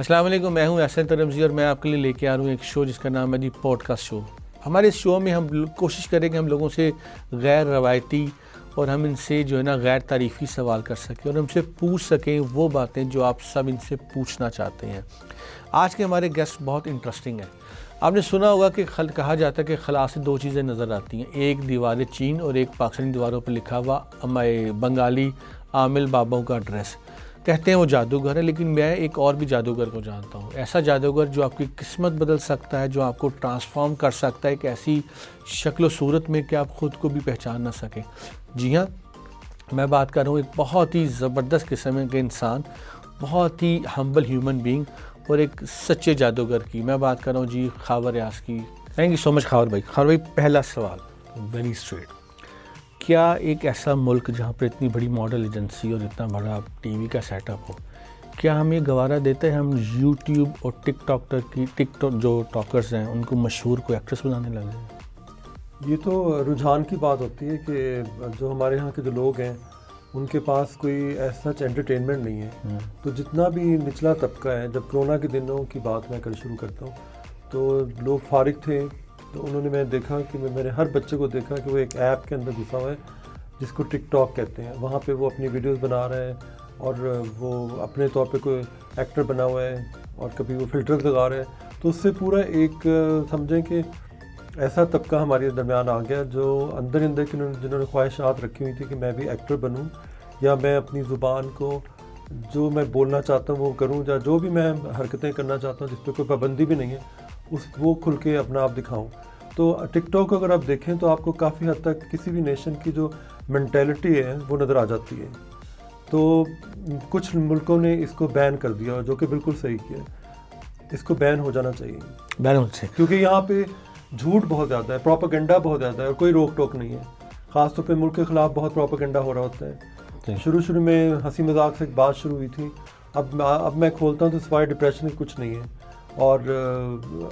अस्सलाम वालेकुम, मैं हूं एहसन तरमज़ी और मैं आपके लिए लेके आ रहा हूं एक शो जिसका नाम है दी पॉडकास्ट शो। हमारे इस शो में हम कोशिश करेंगे हम लोगों से गैर रवायती और हम इनसे जो है ना गैर तारीफ़ी सवाल कर सकें और हमसे पूछ सकें वो बातें जो आप सब इनसे पूछना चाहते हैं। आज के हमारे गेस्ट बहुत इंटरेस्टिंग हैं। आपने सुना होगा कि कहा जाता है कि खला से दो चीज़ें नज़र आती हैं, एक दीवार चीन और एक पाकिस्तानी दीवारों पर लिखा हुआ बंगाली आमिल बाबों का ड्रेस। कहते हैं वो जादूगर है, लेकिन मैं एक और भी जादूगर को जानता हूँ। ऐसा जादूगर जो आपकी किस्मत बदल सकता है, जो आपको ट्रांसफॉर्म कर सकता है एक ऐसी शक्ल सूरत में कि आप ख़ुद को भी पहचान ना सकें। जी हाँ, मैं बात कर रहा हूँ एक बहुत ही ज़बरदस्त किस्म के इंसान, बहुत ही हम्बल ह्यूमन बीइंग और एक सच्चे जादूगर की। मैं बात कर रहा हूँ जी खावर यास की। Thank you so much Khawar भाई। खावर भाई, पहला सवाल वेरी स्ट्रेट, क्या एक ऐसा मुल्क जहाँ पर इतनी बड़ी मॉडल एजेंसी और इतना बड़ा टीवी का सेटअप हो, क्या हम ये गवारा देते हैं हम यूट्यूब और टिकटॉक जो टॉकर्स हैं उनको मशहूर को एक्ट्रेस बनाने लगे? ये तो रुझान की बात होती है कि जो हमारे यहाँ के जो लोग हैं उनके पास कोई ऐसा एंटरटेनमेंट नहीं है। तो जितना भी निचला तबका है, जब कोरोना के दिनों की बात मैं कर शुरू करता हूँ तो लोग फारिग थे, तो उन्होंने मैं देखा कि मैंने हर बच्चे को देखा कि वो एक ऐप के अंदर घुसा हुआ है जिसको टिकटॉक कहते हैं। वहाँ पे वो अपनी वीडियोस बना रहा है और वो अपने तौर पे कोई एक्टर बना हुआ है और कभी वो फ़िल्टर्स लगा रहा है। तो उससे पूरा एक समझें कि ऐसा तबका हमारे दरमियान आ गया जो अंदर अंदर की जिन्होंने ख्वाहिशात रखी हुई थी कि मैं भी एक्टर बनूँ या मैं अपनी ज़ुबान को जो मैं बोलना चाहता हूँ वो करूँ, या जो भी मैं हरकतें करना चाहता हूँ जिस पर कोई पाबंदी भी नहीं है वो खुल के अपना आप दिखाऊं। तो टिकटॉक अगर आप देखें तो आपको काफ़ी हद तक किसी भी नेशन की जो मेंटालिटी है वो नज़र आ जाती है। तो कुछ मुल्कों ने इसको बैन कर दिया, जो कि बिल्कुल सही किया। इसको बैन हो जाना चाहिए, बैन होना चाहिए, क्योंकि यहाँ पे झूठ बहुत ज़्यादा है, प्रोपेगेंडा बहुत ज़्यादा है और कोई रोक टोक नहीं है। ख़ासतौर पे मुल्क के ख़िलाफ़ बहुत प्रोपेगेंडा हो रहा होता है। शुरू में हंसी मजाक से एक बात शुरू हुई थी, अब मैं खोलता हूँ तो सिवाय डिप्रेशन की कुछ नहीं है और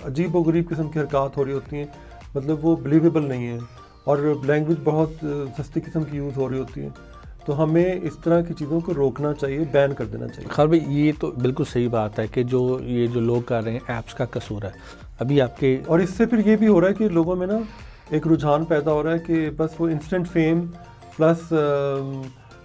अजीब व गरीब किस्म की हरकत हो रही होती हैं, मतलब वो बिलीवेबल नहीं है और लैंग्वेज बहुत सस्ती किस्म की यूज़ हो रही होती है। तो हमें इस तरह की चीज़ों को रोकना चाहिए, बैन कर देना चाहिए। खैर भाई, ये तो बिल्कुल सही बात है कि ये जो लोग कर रहे हैं ऐप्स का कसूर है अभी आपके। और इससे फिर ये भी हो रहा है कि लोगों में ना एक रुझान पैदा हो रहा है कि बस वो इंस्टेंट फेम प्लस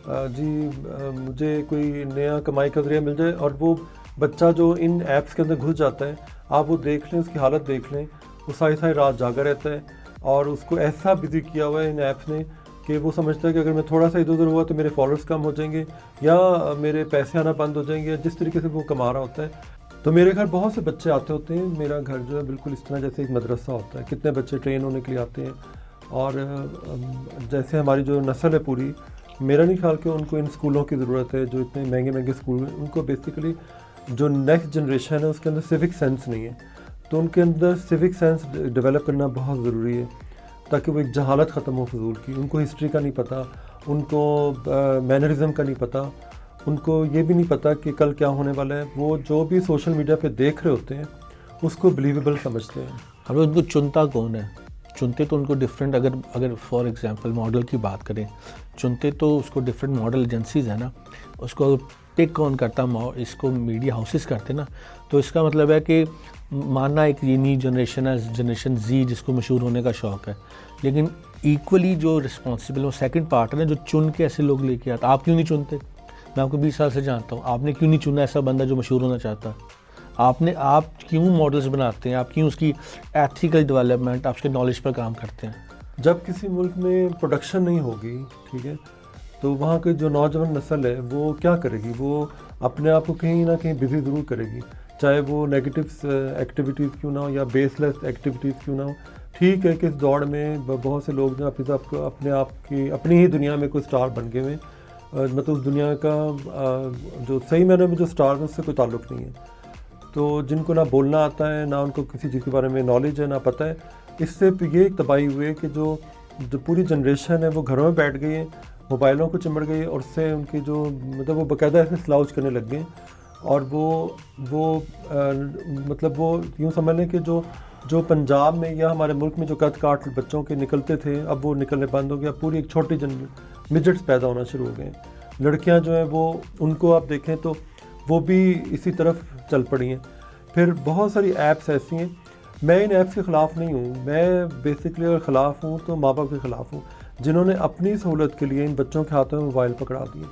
मुझे कोई नया कमाई का जरिया मिल जाए। और वो बच्चा जो इन ऐप्स के अंदर घुस जाता है, आप वो देख लें, उसकी हालत देख लें, वो सारी सारी रात जागा रहता है और उसको ऐसा बिजी किया हुआ है इन ऐप्स ने कि वो समझता है कि अगर मैं थोड़ा सा इधर उधर हुआ तो मेरे फॉलोअर्स कम हो जाएंगे या मेरे पैसे आना बंद हो जाएंगे, जिस तरीके से वो कमा रहा होता है। तो मेरे घर बहुत से बच्चे आते होते हैं। मेरा घर जो है बिल्कुल इस तरह जैसे एक मदरसा होता है, कितने बच्चे ट्रेन होने के लिए आते हैं। और जैसे हमारी जो नस्ल है पूरी, मेरा नहीं ख्याल कि उनको इन स्कूलों की ज़रूरत है जो इतने महंगे महंगे स्कूल हैं। उनको बेसिकली जो नेक्स्ट जनरेशन है उसके अंदर सिविक सेंस नहीं है, तो उनके अंदर सिविक सेंस डेवलप करना बहुत ज़रूरी है ताकि वो एक जहालत ख़त्म हो फजूल की। उनको हिस्ट्री का नहीं पता, उनको मैनरिज़म का नहीं पता, उनको ये भी नहीं पता कि कल क्या होने वाला है। वो जो भी सोशल मीडिया पे देख रहे होते हैं उसको बिलीवेबल समझते हैं। हमें उनको चुनता कौन है? चुनते तो उनको डिफरेंट, अगर फॉर एग्जांपल मॉडल की बात करें, चुनते तो उसको डिफरेंट मॉडल एजेंसीज़ है ना, उसको पिक कौन करता, इसको मीडिया हाउसेस करते ना। तो इसका मतलब है कि मानना एक ये नई जनरेशन है, जनरेशन जी, जिसको मशहूर होने का शौक़ है, लेकिन इक्वली जो रिस्पॉन्सिबल वो सेकंड पार्ट है ना, जो चुन के ऐसे लोग लेके आता। आप क्यों नहीं चुनते? मैं आपको 20 साल से जानता हूँ, आपने क्यों नहीं चुना ऐसा बंदा जो मशहूर होना चाहता? आप क्यों मॉडल्स बनाते हैं? आप क्यों उसकी एथिकल डेवलपमेंट, आप उसके नॉलेज पर काम करते हैं? जब किसी मुल्क में प्रोडक्शन नहीं होगी, ठीक है, तो वहाँ की जो नौजवान नस्ल है वो क्या करेगी? वो अपने आप को कहीं ना कहीं बिजी ज़रूर करेगी, चाहे वो नेगेटिव एक्टिविटीज़ क्यों ना हो या बेसलेस एक्टिविटीज़ क्यों ना हो। ठीक है कि इस दौड़ में बहुत से लोग जो अपने आप की अपनी ही दुनिया में कोई स्टार बन गए हुए, मतलब उस दुनिया का जो सही मायने में जो स्टार है उससे कोई ताल्लुक़ नहीं है। तो जिनको ना बोलना आता है, ना उनको किसी चीज़ के बारे में नॉलेज है, ना पता है, इससे ये तबाही हुई है कि जो पूरी जनरेशन है वो घरों में बैठ गई है, मोबाइलों को चिमड़ गई और उससे उनकी जो मतलब वो बाकायदा ऐसे स्लाउच करने लग गए। और मतलब वो यूँ समझ लें कि जो पंजाब में या हमारे मुल्क में जो कद काट बच्चों के निकलते थे, अब वो निकलने बंद हो गया। पूरी एक छोटी मिडजेट्स पैदा होना शुरू हो गए। लड़कियां जो हैं वो, उनको आप देखें तो वो भी इसी तरफ चल पड़ी हैं। फिर बहुत सारी ऐप्स ऐसी हैं, मैं इन ऐप्स के ख़िलाफ़ नहीं हूँ, मैं बेसिकली अगर ख़िलाफ़ हूँ तो माँ बाप के ख़िलाफ़ हूँ जिन्होंने अपनी सहूलत के लिए इन बच्चों के हाथों में मोबाइल पकड़ा दिए।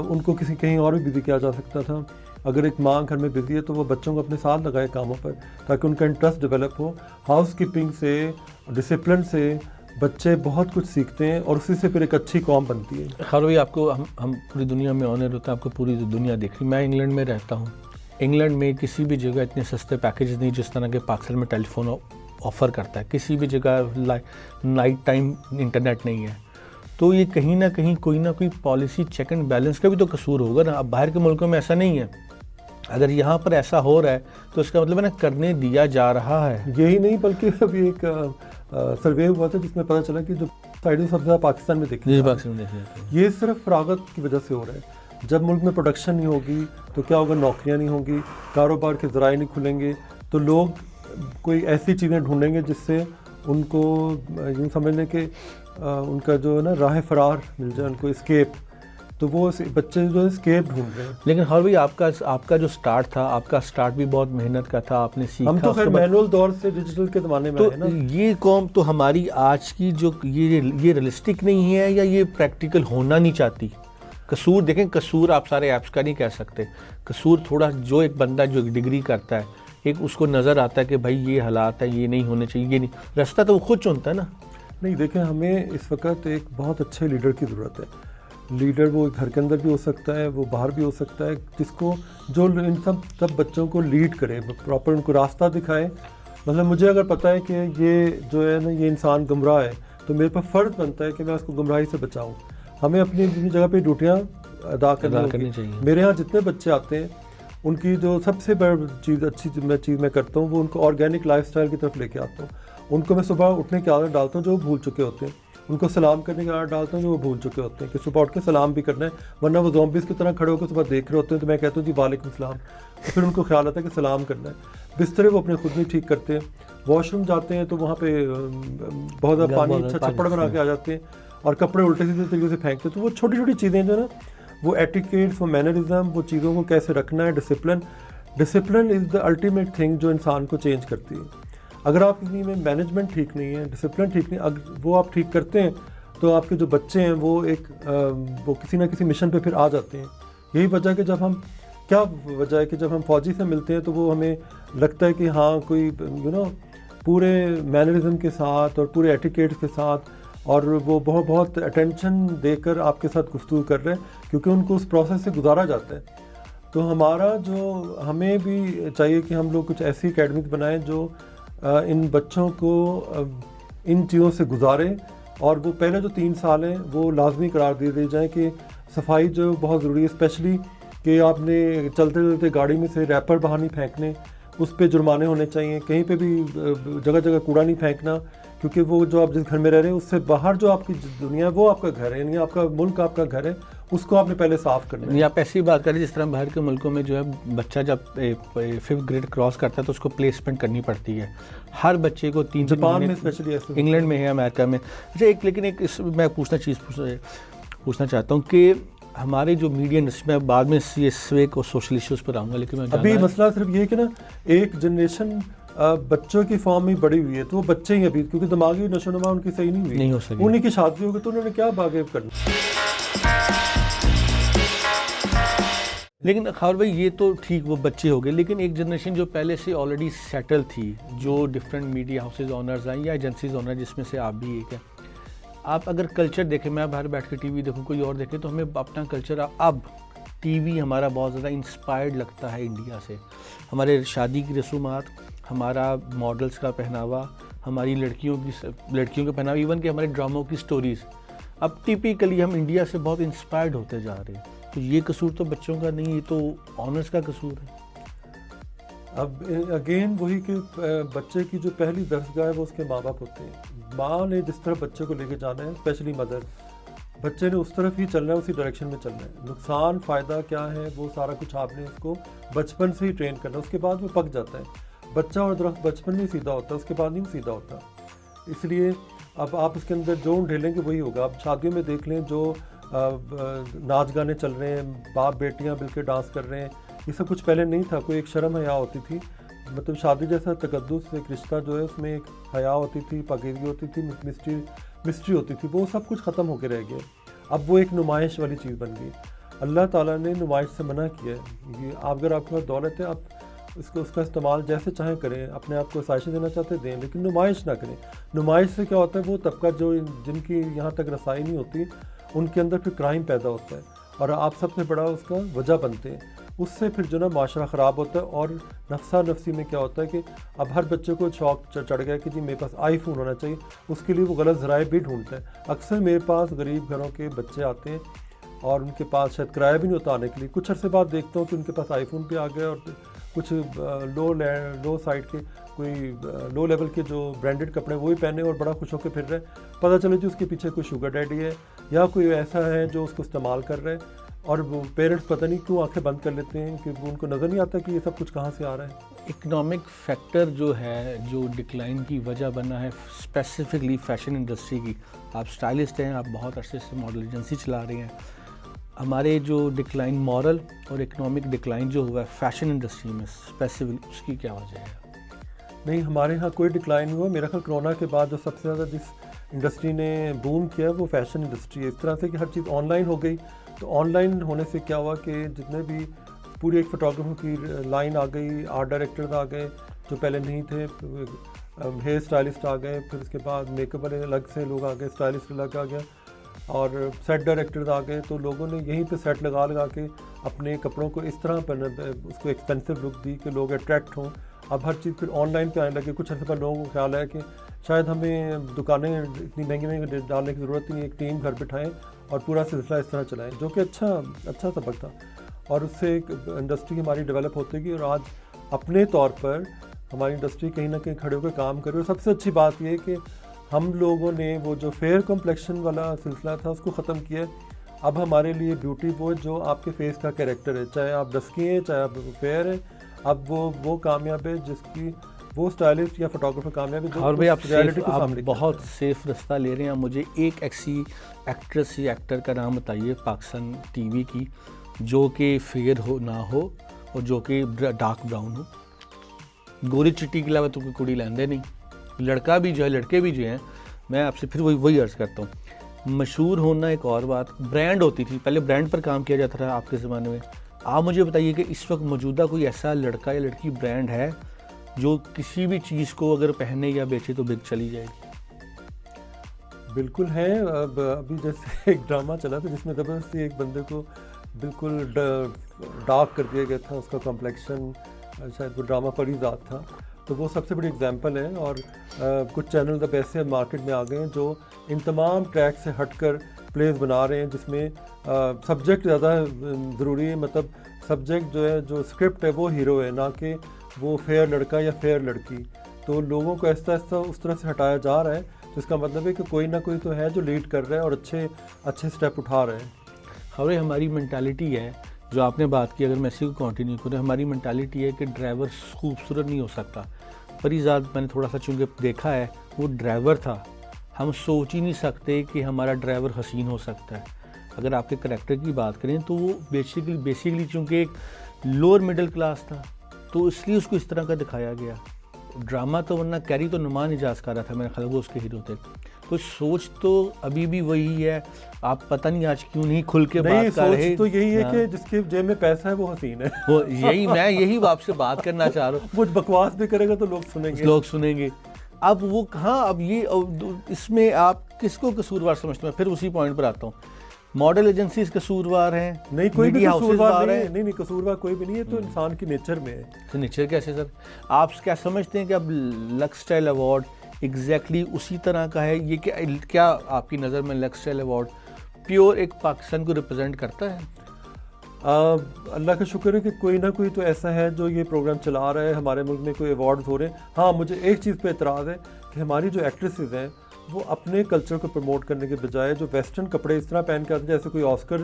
उनको किसी कहीं और भी बिज़ी किया जा सकता था। अगर एक माँ घर में बिज़ी है तो वो बच्चों को अपने साथ लगाए कामों पर, ताकि उनका इंटरेस्ट डेवलप हो। हाउस कीपिंग से, डिसिप्लिन से बच्चे बहुत कुछ सीखते हैं और उसी से फिर एक अच्छी कौम बनती है। खैर भाई, आपको हम पूरी दुनिया में ऑनर होता है, आपको पूरी दुनिया देख रही। मैं इंग्लैंड में रहता हूँ, इंग्लैंड में किसी भी जगह इतने सस्ते पैकेज नहीं जिस तरह के पाकिस्तान में टेलीफोन ऑफ़र करता है। किसी भी जगह नाइट टाइम इंटरनेट नहीं है। तो ये कहीं ना कहीं कोई ना कोई पॉलिसी चेक एंड बैलेंस का भी तो कसूर होगा ना। अब बाहर के मुल्कों में ऐसा नहीं है, अगर यहाँ पर ऐसा हो रहा है तो इसका मतलब है ना करने दिया जा रहा है। यही नहीं बल्कि अभी एक सर्वे हुआ था जिसमें पता चला कि जो साइडें सबसे ज़्यादा पाकिस्तान में देखी ये सिर्फ फरागत की वजह से हो रहा है। जब मुल्क में प्रोडक्शन नहीं होगी तो क्या होगा, नौकरियां नहीं होंगी, कारोबार के ज़राए नहीं खुलेंगे, तो लोग कोई ऐसी चीज़ें ढूंढेंगे जिससे उनको यूँ समझ लें कि उनका जो है ना राह फरार मिल जाए, उनको एस्केप। तो वो बच्चे जो है एस्केप ढूंढ रहे हैं। लेकिन हर भाई आपका जो स्टार्ट था, आपका स्टार्ट भी बहुत मेहनत का था, आपने सीखा। हम तो खैर मैनुअल दौर से डिजिटल के ज़माने में आए ना। ये कौम तो हमारी आज की जो ये रियलिस्टिक नहीं है या ये प्रैक्टिकल होना नहीं चाहती। कसूर देखें, कसूर आप सारे ऐप्स का नहीं कह सकते। कसूर थोड़ा जो एक बंदा जो डिग्री करता है, एक उसको नज़र आता है कि भाई ये हालात है, ये नहीं होने चाहिए, ये नहीं, रास्ता तो वो खुद चुनता है ना। नहीं, देखें, हमें इस वक्त एक बहुत अच्छे लीडर की ज़रूरत है। लीडर वो घर के अंदर भी हो सकता है, वो बाहर भी हो सकता है, जिसको जो इन सब बच्चों को लीड करे, प्रॉपर उनको रास्ता दिखाए। मतलब मुझे अगर पता है कि ये जो है ना ये इंसान गुमराह है, तो मेरे पर फ़र्ज़ बनता है कि मैं उसको गुमराही से बचाऊँ। हमें अपनी जगह पे ड्यूटियाँ अदा करनी चाहिए। मेरे यहाँ जितने बच्चे आते हैं उनकी जो सबसे बड़ी चीज़ चीज़ मैं करता हूँ वो उनको ऑर्गेनिक लाइफस्टाइल की तरफ लेके आता हूँ। उनको मैं सुबह उठने की आदत डालता हूँ जो वो भूल चुके होते हैं। उनको सलाम करने की आदत डालता हूँ जो वो भूल चुके होते हैं कि सुबह उठ के सलाम भी करना है, वरना वो ज़ॉम्बीज़ की तरह खड़े होकर सुबह देख रहे होते हैं। तो मैं कहता हूँ जी वालेकुम सलाम, तो फिर उनको ख्याल आता है कि सलाम करना है। बिस्तरे वो अपने खुद नहीं ठीक करते हैं। वॉशरूम जाते हैं तो वहाँ पे बहुत ज़्यादा पानी अच्छा छप्पड़ बना के आ जाते हैं और कपड़े उल्टे सीधे तरीके से फेंकते हैं। तो वो छोटी छोटी चीज़ें जो ना, वो एटिकेट्स, वो मैनरिज्म, वो चीज़ों को कैसे रखना है, discipline is the ultimate thing जो इंसान को चेंज करती है। अगर आप किसी में मैनेजमेंट ठीक नहीं है, डिसिप्लिन ठीक नहीं, अगर वो आप ठीक करते हैं तो आपके जो बच्चे हैं वो वो किसी ना किसी मिशन पे फिर आ जाते हैं। यही वजह है कि जब हम फ़ौजी से मिलते हैं तो वो हमें लगता है कि हाँ कोई पूरे मैनरिज्म के साथ और पूरे एटिकेट्स के साथ, और वो बहुत अटेंशन देकर आपके साथ गुफ्तगू कर रहे हैं क्योंकि उनको उस प्रोसेस से गुजारा जाता है। तो हमें भी चाहिए कि हम लोग कुछ ऐसी एकेडमीज बनाएं जो इन बच्चों को इन चीज़ों से गुजारें, और वो पहले जो 3 साल हैं वो लाजमी करार दे दी जाए कि सफाई जो बहुत ज़रूरी है, स्पेशली कि आपने चलते चलते गाड़ी में से रैपर बाहर नहीं फेंकने, उस पर जुर्माने होने चाहिए। कहीं पे भी जगह जगह कूड़ा नहीं फेंकना, क्योंकि वो जो आप जिस घर में रह रहे हैं उससे बाहर जो आपकी दुनिया है वो आपका घर है, यानी आपका मुल्क आपका घर है, उसको आपने पहले साफ़ करना है। आप ऐसी बात करें जिस तरह बाहर के मुल्कों में जो है बच्चा जब 5th ग्रेड क्रॉस करता है तो उसको प्लेसमेंट करनी पड़ती है हर बच्चे को। 3 जापान में स्पेशली ऐसे, इंग्लैंड में है, अमेरिका में। अच्छा, मैं पूछना चाहता हूँ कि हमारे जो मीडिया इंडस्ट्री में, बाद में ये स्वेक और सोशल इश्यूज़ पर आऊँगा, लेकिन मैं अभी मसला सिर्फ ये कि ना एक जनरेशन बच्चों की फॉर्म में बड़ी हुई है, तो वो बच्चे ही अभी, क्योंकि दिमागी नशोनुमा उनकी सही नहीं हो सकी, उन्हीं की शादी होगी तो उन्होंने क्या बागे करना। लेकिन खैर भाई ये तो ठीक, वो बच्चे हो गए, लेकिन एक जनरेशन जो पहले से ऑलरेडी सेटल थी, जो डिफरेंट मीडिया हाउसेज ऑनर्स हैं या एजेंसीज ऑनर, जिसमें से आप भी एक है। आप अगर कल्चर देखें, मैं बाहर बैठ के टीवी देखूं, कोई और देखे, तो हमें अपना कल्चर, अब टीवी हमारा बहुत ज़्यादा इंस्पायर्ड लगता है इंडिया से। हमारे शादी की रसूमात, हमारा मॉडल्स का पहनावा, हमारी लड़कियों का पहनावा, इवन कि हमारे ड्रामों की स्टोरीज़, अब टिपिकली हम इंडिया से बहुत इंस्पायर्ड होते जा रहे हैं। तो ये कसूर तो बच्चों का नहीं, ये तो ऑनर्स का कसूर है। अब अगेन वही कि बच्चे की जो पहली दरसगाह है वो उसके माँ बाप होते हैं। माँ ने जिस तरफ बच्चे को लेके जाना है, स्पेशली मदर, बच्चे ने उस तरफ ही चलना है, उसी डायरेक्शन में चलना है। नुकसान फ़ायदा क्या है वो सारा कुछ आपने उसको बचपन से ही ट्रेन करना, उसके बाद वो पक जाता है। बच्चा और दरख्त बचपन में सीधा होता है, उसके बाद नहीं सीधा होता। इसलिए अब आप उसके अंदर जो ढेलेंगे वही होगा। अब शादियों में देख लें, जो नाच गाने चल रहे हैं, बाप बेटियां मिलकर डांस कर रहे हैं, ये सब कुछ पहले नहीं था, कोई एक शर्म हया होती थी, मतलब शादी जैसा तकद्दुस एक रिश्ता जो है उसमें एक हया होती थी, पाकीज़गी होती थी, मिस्ट्री होती थी, वो सब कुछ ख़त्म होकर रह गया। अब वो एक नुमाइश वाली चीज़ बन गई। अल्लाह ताला ने नुमाइश से मना किया है कि अगर आपके पास दौलत है आप उसका इस्तेमाल जैसे चाहें करें, अपने आप को आसाइशें देना चाहते दें, लेकिन नुमाइश ना करें। नुमाइश से क्या होता है, वो तबका जो जिनकी यहाँ तक रसाई नहीं होती उनके अंदर फिर क्राइम पैदा होता है और आप सबसे बड़ा उसका वजह बनते हैं। उससे फिर जो ना माशरा ख़राब होता है और नफ्सा नफसी में क्या होता है कि अब हर बच्चे को शौक चढ़ गया कि जी मेरे पास आईफोन होना चाहिए, उसके लिए वो गलत ज़राए भी ढूंढता है। अक्सर मेरे पास गरीब घरों के बच्चे आते हैं और उनके पास शायद किराया भी नहीं होता आने के लिए। कुछ अर्से बाद देखता हूँ कि उनके पास आईफोन भी आ गया और कुछ लो साइड के कोई लो लेवल के जो ब्रांडेड कपड़े वही पहने और बड़ा खुश होकर फिर रहे। पता चले जी उसके पीछे कोई शुगर डैडी है या कोई ऐसा है जो उसको इस्तेमाल कर रहे हैं और वो पेरेंट्स पता नहीं क्यों आंखें बंद कर लेते हैं कि उनको नज़र नहीं आता कि ये सब कुछ कहाँ से आ रहा है। इकोनॉमिक फैक्टर जो है, जो डिक्लाइन की वजह बना है स्पेसिफिकली फैशन इंडस्ट्री की। आप स्टाइलिस्ट हैं, आप बहुत अरसे से मॉडल एजेंसी चला रहे हैं। हमारे जो डिक्लाइन मॉरल और इकोनॉमिक डिक्लाइन जो हुआ है फैशन इंडस्ट्री में स्पेसिफिक, उसकी क्या वजह है? नहीं, हमारे यहाँ कोई डिक्लाइन नहीं हुआ। मेरा ख्याल कोरोना के बाद जो सबसे ज़्यादा जिस इंडस्ट्री ने बूम किया वो फैशन इंडस्ट्री है। इस तरह से कि हर चीज़ ऑनलाइन हो गई, तो ऑनलाइन होने से क्या हुआ कि जितने भी पूरी एक फ़ोटोग्राफर की लाइन आ गई, आर्ट डायरेक्टर्स आ गए जो पहले नहीं थे, हेयर स्टाइलिस्ट आ गए, फिर उसके बाद मेकअप वाले अलग से लोग आ गए, स्टाइलिस्ट अलग आ गया और सेट डायरेक्टर्स आ गए। तो लोगों ने यहीं पे सेट लगा के अपने कपड़ों को इस तरह उसको एक्सपेंसिव लुक दी कि लोग अट्रैक्ट हों। अब हर चीज़ फिर ऑनलाइन पे आने लगे। कुछ अर्से पर लोगों को ख्याल है कि शायद हमें दुकानें इतनी महंगी डालने की ज़रूरत नहीं, एक टीम घर बिठाएं और पूरा सिलसिला इस तरह चलाएं, जो कि अच्छा सबक था और उससे एक इंडस्ट्री हमारी डेवलप होती गई और आज अपने तौर पर हमारी इंडस्ट्री कहीं ना कहीं खड़े होकर काम कर रही है। सबसे अच्छी बात यह है कि हम लोगों ने वो जो फेयर कॉम्प्लेक्शन वाला सिलसिला था उसको ख़त्म किया। अब हमारे लिए ब्यूटी वो जो आपके फेस का कैरेक्टर है, चाहे आप डस्की हैं चाहे आप फेयर हैं, अब वो कामयाब है जिसकी वो स्टाइलिस्ट या फोटोग्राफर कामयाब है। और भाई आप बहुत सेफ रास्ता ले रहे हैं। मुझे एक ऐसी एक्ट्रेस या एक्टर का नाम बताइए पाकिस्तान टीवी की जो कि फेयर हो ना हो और जो कि डार्क ब्राउन हो। गोरी चिट्टी के अलावा तो कोई कुड़ी लेंदे नहीं। लड़का भी जो है, लड़के भी जो हैं, मैं आपसे फिर वही अर्ज़ करता हूँ, मशहूर होना एक और बात, ब्रांड होती थी पहले, ब्रांड पर काम किया जाता था आपके ज़माने में। आप मुझे बताइए कि इस वक्त मौजूदा कोई ऐसा लड़का या लड़की ब्रांड है जो किसी भी चीज़ को अगर पहने या बेचे तो बिक चली जाएगी? बिल्कुल है। अब अभी जैसे एक ड्रामा चला था जिसमें ज़बरदस्ती एक बंदे को बिल्कुल डार्क कर दिया गया था, उसका कॉम्प्लेक्शन, शायद वो ड्रामा पर ही ज़ात था। तो वो सबसे बड़ी एग्जांपल है। और कुछ चैनल अब ऐसे मार्केट में आ गए हैं जो इन तमाम ट्रैक से हटकर प्लेस बना रहे हैं जिसमें सब्जेक्ट ज़्यादा ज़रूरी है, मतलब सब्जेक्ट जो है, जो स्क्रिप्ट है वो हीरो है, ना कि वो फेयर लड़का या फेयर लड़की। तो लोगों को ऐसा उस तरह से हटाया जा रहा है, जिसका मतलब है कि कोई ना कोई तो है जो लीड कर रहा है और अच्छे स्टेप उठा रहे हैं। खबरें हमारी मेंटालिटी है जो आपने बात की, अगर मैं इसी को कंटिन्यू करूँ, हमारी मेंटालिटी है कि ड्राइवर खूबसूरत नहीं हो सकता। परिजाद मैंने थोड़ा सा चूँकि देखा है, वो ड्राइवर था, हम सोच ही नहीं सकते कि हमारा ड्राइवर हसीन हो सकता है। अगर आपके करैक्टर की बात करें तो वो बेसिकली चूँकि एक लोअर मिडिल क्लास था तो इसलिए उसको इस तरह का दिखाया गया। ड्रामा तो वरना कैरी तो नुमान इजाज़ कर रहा था, मेरे ख्याल वो उसके हीरो थे। तो सोच तो अभी भी वही है। आप पता नहीं आज क्यों नहीं खुल के बात कर रहे। तो यही है कि जिसके जेब में पैसा है वो हसीन है। वो यही आपसे बात करना चाह रहा हूँ। वो बकवास भी करेगा तो लोग सुनेंगे। अब वो कहाँ, अब ये इसमें आप किसको कसूरवार समझते हैं? फिर उसी पॉइंट पर आता हूँ, मॉडल एजेंसीज कसूरवार हैं? नहीं, कोई भी कसूरवार नहीं, कसूरवार कोई भी नहीं है। तो इंसान की नेचर में है। तो नेचर कैसे सर? आप क्या समझते हैं कि अब लक्स स्टाइल अवार्ड एग्जैक्टली उसी तरह का है? ये क्या आपकी नज़र में लक्स स्टाइल अवार्ड प्योर एक पाकिस्तान को रिप्रेजेंट करता है? अल्लाह का शुक्र है कि कोई ना कोई तो ऐसा है जो ये प्रोग्राम चला रहा है, हमारे मुल्क में कोई अवार्ड्स हो रहे हैं। हाँ, मुझे एक चीज़ पे एतराज़ है कि हमारी जो एक्ट्रेसेस हैं वो अपने कल्चर को प्रमोट करने के बजाय जो वेस्टर्न कपड़े इस तरह पहन के आते हैं, जैसे कोई ऑस्कर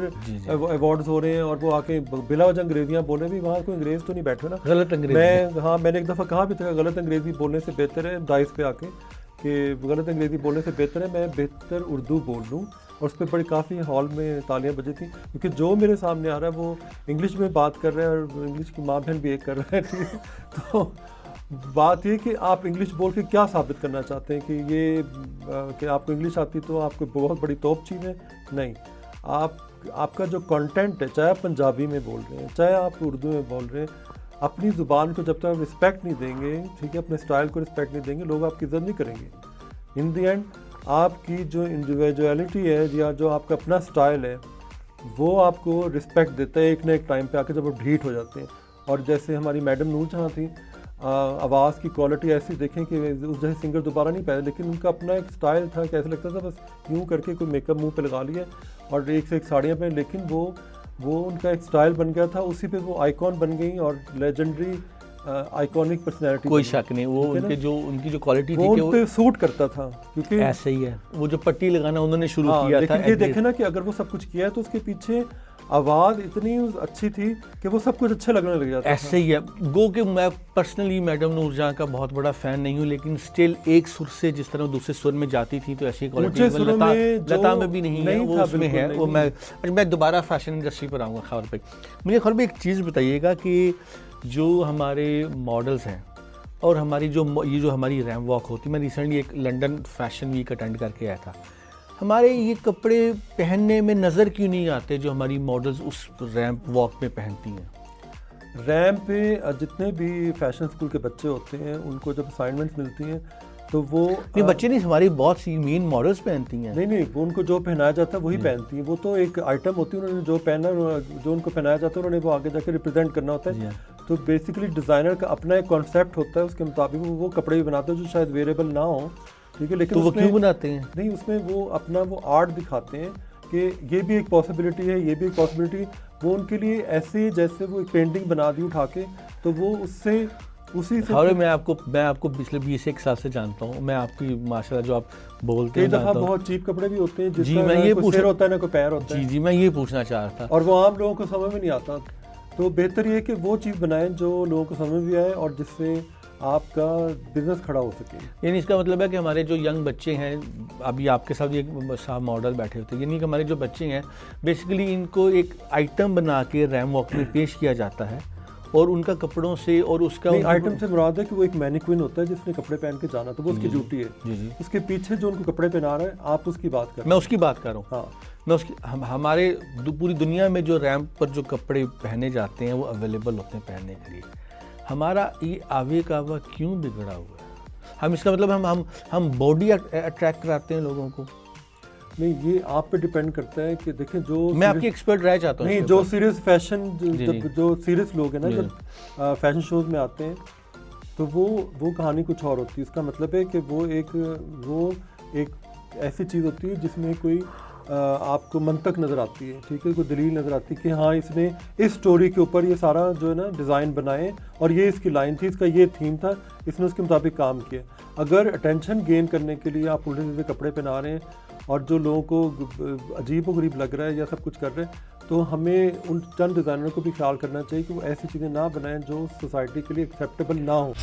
अवार्ड्स हो रहे हैं और वो आके बिला वजह अंग्रेजियाँ बोले। भी वहाँ कोई अंग्रेज़ तो नहीं बैठे ना, गलत अंग्रेजी। मैंने एक दफ़ा कहा भी था, गलत अंग्रेज़ी बोलने से बेहतर है दाइस पे आके कि गलत अंग्रेज़ी बोलने से बेहतर है मैं बेहतर उर्दू बोल लूँ और उस पर बड़ी काफ़ी हॉल में तालियां बजी थी, क्योंकि जो मेरे सामने आ रहा है वो इंग्लिश में बात कर रहा है और इंग्लिश की माँ बहन भी एक कर रहा है, ठीक है। तो बात ये कि आप इंग्लिश बोल के क्या साबित करना चाहते हैं कि ये कि आपको इंग्लिश आती तो आपको बहुत बड़ी तोप चीज़ है? नहीं, आपका जो कंटेंट है, चाहे आप पंजाबी में बोल रहे हैं, चाहे आप उर्दू में बोल रहे हैं, अपनी ज़ुबान को जब तक आप रिस्पेक्ट नहीं देंगे, ठीक है, अपने स्टाइल को रिस्पेक्ट नहीं देंगे, लोग आपकी इज्जत नहीं करेंगे। इन दी एंड आपकी जो इंडिविजुअलिटी है या जो आपका अपना स्टाइल है वो आपको रिस्पेक्ट देता है एक ना एक टाइम पे आके, जब वो ढीठ हो जाते हैं। और जैसे हमारी मैडम नूर जहाँ थी, आवाज़ की क्वालिटी ऐसी देखें कि उस जैसे सिंगर दोबारा नहीं पाए, लेकिन उनका अपना एक स्टाइल था कि ऐसा लगता था बस यूँ करके कोई मेकअप मुंह पे लगा लिया और एक से एक साड़ियाँ पहन, लेकिन वो उनका एक स्टाइल बन गया था, उसी पे वो आइकॉन बन गई और लेजेंडरी आइकॉनिक पर्सनैलिटी। कोई शक नहीं, वो उनकी जो क्वालिटी थी वो कि उन पे सूट करता था, क्योंकि ऐसे ही है वो जो पट्टी लगाना उन्होंने शुरू किया था। लेकिन ये देखे ना कि अगर वो सब कुछ किया है तो उसके पीछे आवाज़ इतनी अच्छी थी कि वो सब कुछ अच्छा लगने लग जाता ऐसे ही है। गो कि मैं पर्सनली मैडम नूर जहाँ का बहुत बड़ा फ़ैन नहीं हूँ, लेकिन स्टिल एक सुर से जिस तरह दूसरे सुर में जाती थी तो ऐसी क्वालिटी लता में भी नहीं है, वो उसमें है। वो मैं दोबारा फैशन इंडस्ट्री पर आऊँगा। खबर पे मुझे खबर पे एक चीज़ बताइएगा कि जो हमारे मॉडल्स हैं और हमारी जो हमारी रैंप वॉक होती है, मैं रिसेंटली एक लंदन फैशन वीक अटेंड करके आया था, हमारे ये कपड़े पहनने में नज़र क्यों नहीं आते जो हमारी मॉडल्स उस रैंप वॉक में पहनती हैं? रैंप पे जितने भी फैशन स्कूल के बच्चे होते हैं उनको जब असाइनमेंट्स मिलती हैं तो वो नहीं, बच्चे नहीं, हमारी बहुत सी मेन मॉडल्स पहनती हैं। नहीं, वो उनको जो पहनाया जाता है वही पहनती हैं। वो तो एक आइटम होती है, उन्होंने जो पहना, जो उनको पहनाया जाता है उन्होंने वो आगे जाकर रिप्रेजेंट करना होता है। तो बेसिकली डिज़ाइनर का अपना एक कॉन्सेप्ट होता है, उसके मुताबिक वो कपड़े भी बनाते हैं जो शायद वेरिएबल ना हो, ठीक है, लेकिन तो वो क्यों बनाते हैं? नहीं, उसमें वो अपना वो आर्ट दिखाते हैं कि ये भी एक पॉसिबिलिटी है, ये भी एक पॉसिबिलिटी। वो उनके लिए ऐसे जैसे वो एक पेंटिंग बना दी उठा के, तो वो उसी से मैं आपको पिछले 20 साल से जानता हूँ। मैं आपकी माशाल्लाह जो आप बोलते हैं, कई दफ़ा बहुत चीप कपड़े भी होते हैं जी, मैं ये पूछ होता है ना कोई पैर होता है। जी, मैं ये पूछना चाह रहा था। और वो आम लोगों को समझ में नहीं आता, तो बेहतर ये कि वो चीज़ बनाएं जो लोगों को समझ भी आए और जिससे आपका बिजनेस खड़ा हो सके। यानी इसका मतलब है कि हमारे जो यंग बच्चे हैं, अभी आपके साथ एक साहब मॉडल बैठे होते हैं, यानी कि हमारे जो बच्चे हैं बेसिकली इनको एक आइटम बना के रैंप वॉक में पेश किया जाता है और उनका कपड़ों से और उसका आइटम से मुराद है कि वो एक मैनिक्विन होता है जिसने कपड़े पहन के जाना, तो वो उसकी ड्यूटी है। जी। उसके पीछे जो उनको कपड़े पहना रहा है, आप उसकी बात कर रहे हैं। मैं उसकी बात कर रहा हूँ। हाँ, मैं उसकी हमारे पूरी दुनिया में जो रैंप पर जो कपड़े पहने जाते हैं वो अवेलेबल होते हैं पहनने के लिए। हमारा ये आवे का आवा क्यों बिगड़ा हुआ है? हम इसका मतलब हम बॉडी अट्रैक्ट कराते हैं लोगों को। नहीं, ये आप पे डिपेंड करता है कि देखें, जो मैं आपकी एक्सपर्ट राय चाहता हूँ। नहीं, जो सीरियस फैशन जो सीरियस लोग हैं ना, जब फैशन शोज में आते हैं तो वो कहानी कुछ और होती है। इसका मतलब है कि वो एक ऐसी चीज़ होती है जिसमें कोई आपको मंतक नज़र आती है, ठीक है, कोई दलील नज़र आती है कि हाँ इसने इस स्टोरी के ऊपर ये सारा जो है ना डिज़ाइन बनाए और ये इसकी लाइन थी, इसका ये थीम था, इसने उसके मुताबिक काम किया। अगर अटेंशन गेन करने के लिए आप उल्टे सीधे कपड़े पहना रहे हैं और जो लोगों को अजीब व गरीब लग रहा है या सब कुछ कर रहे हैं, तो हमें उन चंद डिज़ाइनरों को भी ख्याल करना चाहिए कि वो ऐसी चीज़ें ना बनाएं जो सोसाइटी के लिए एक्सेप्टेबल ना हो।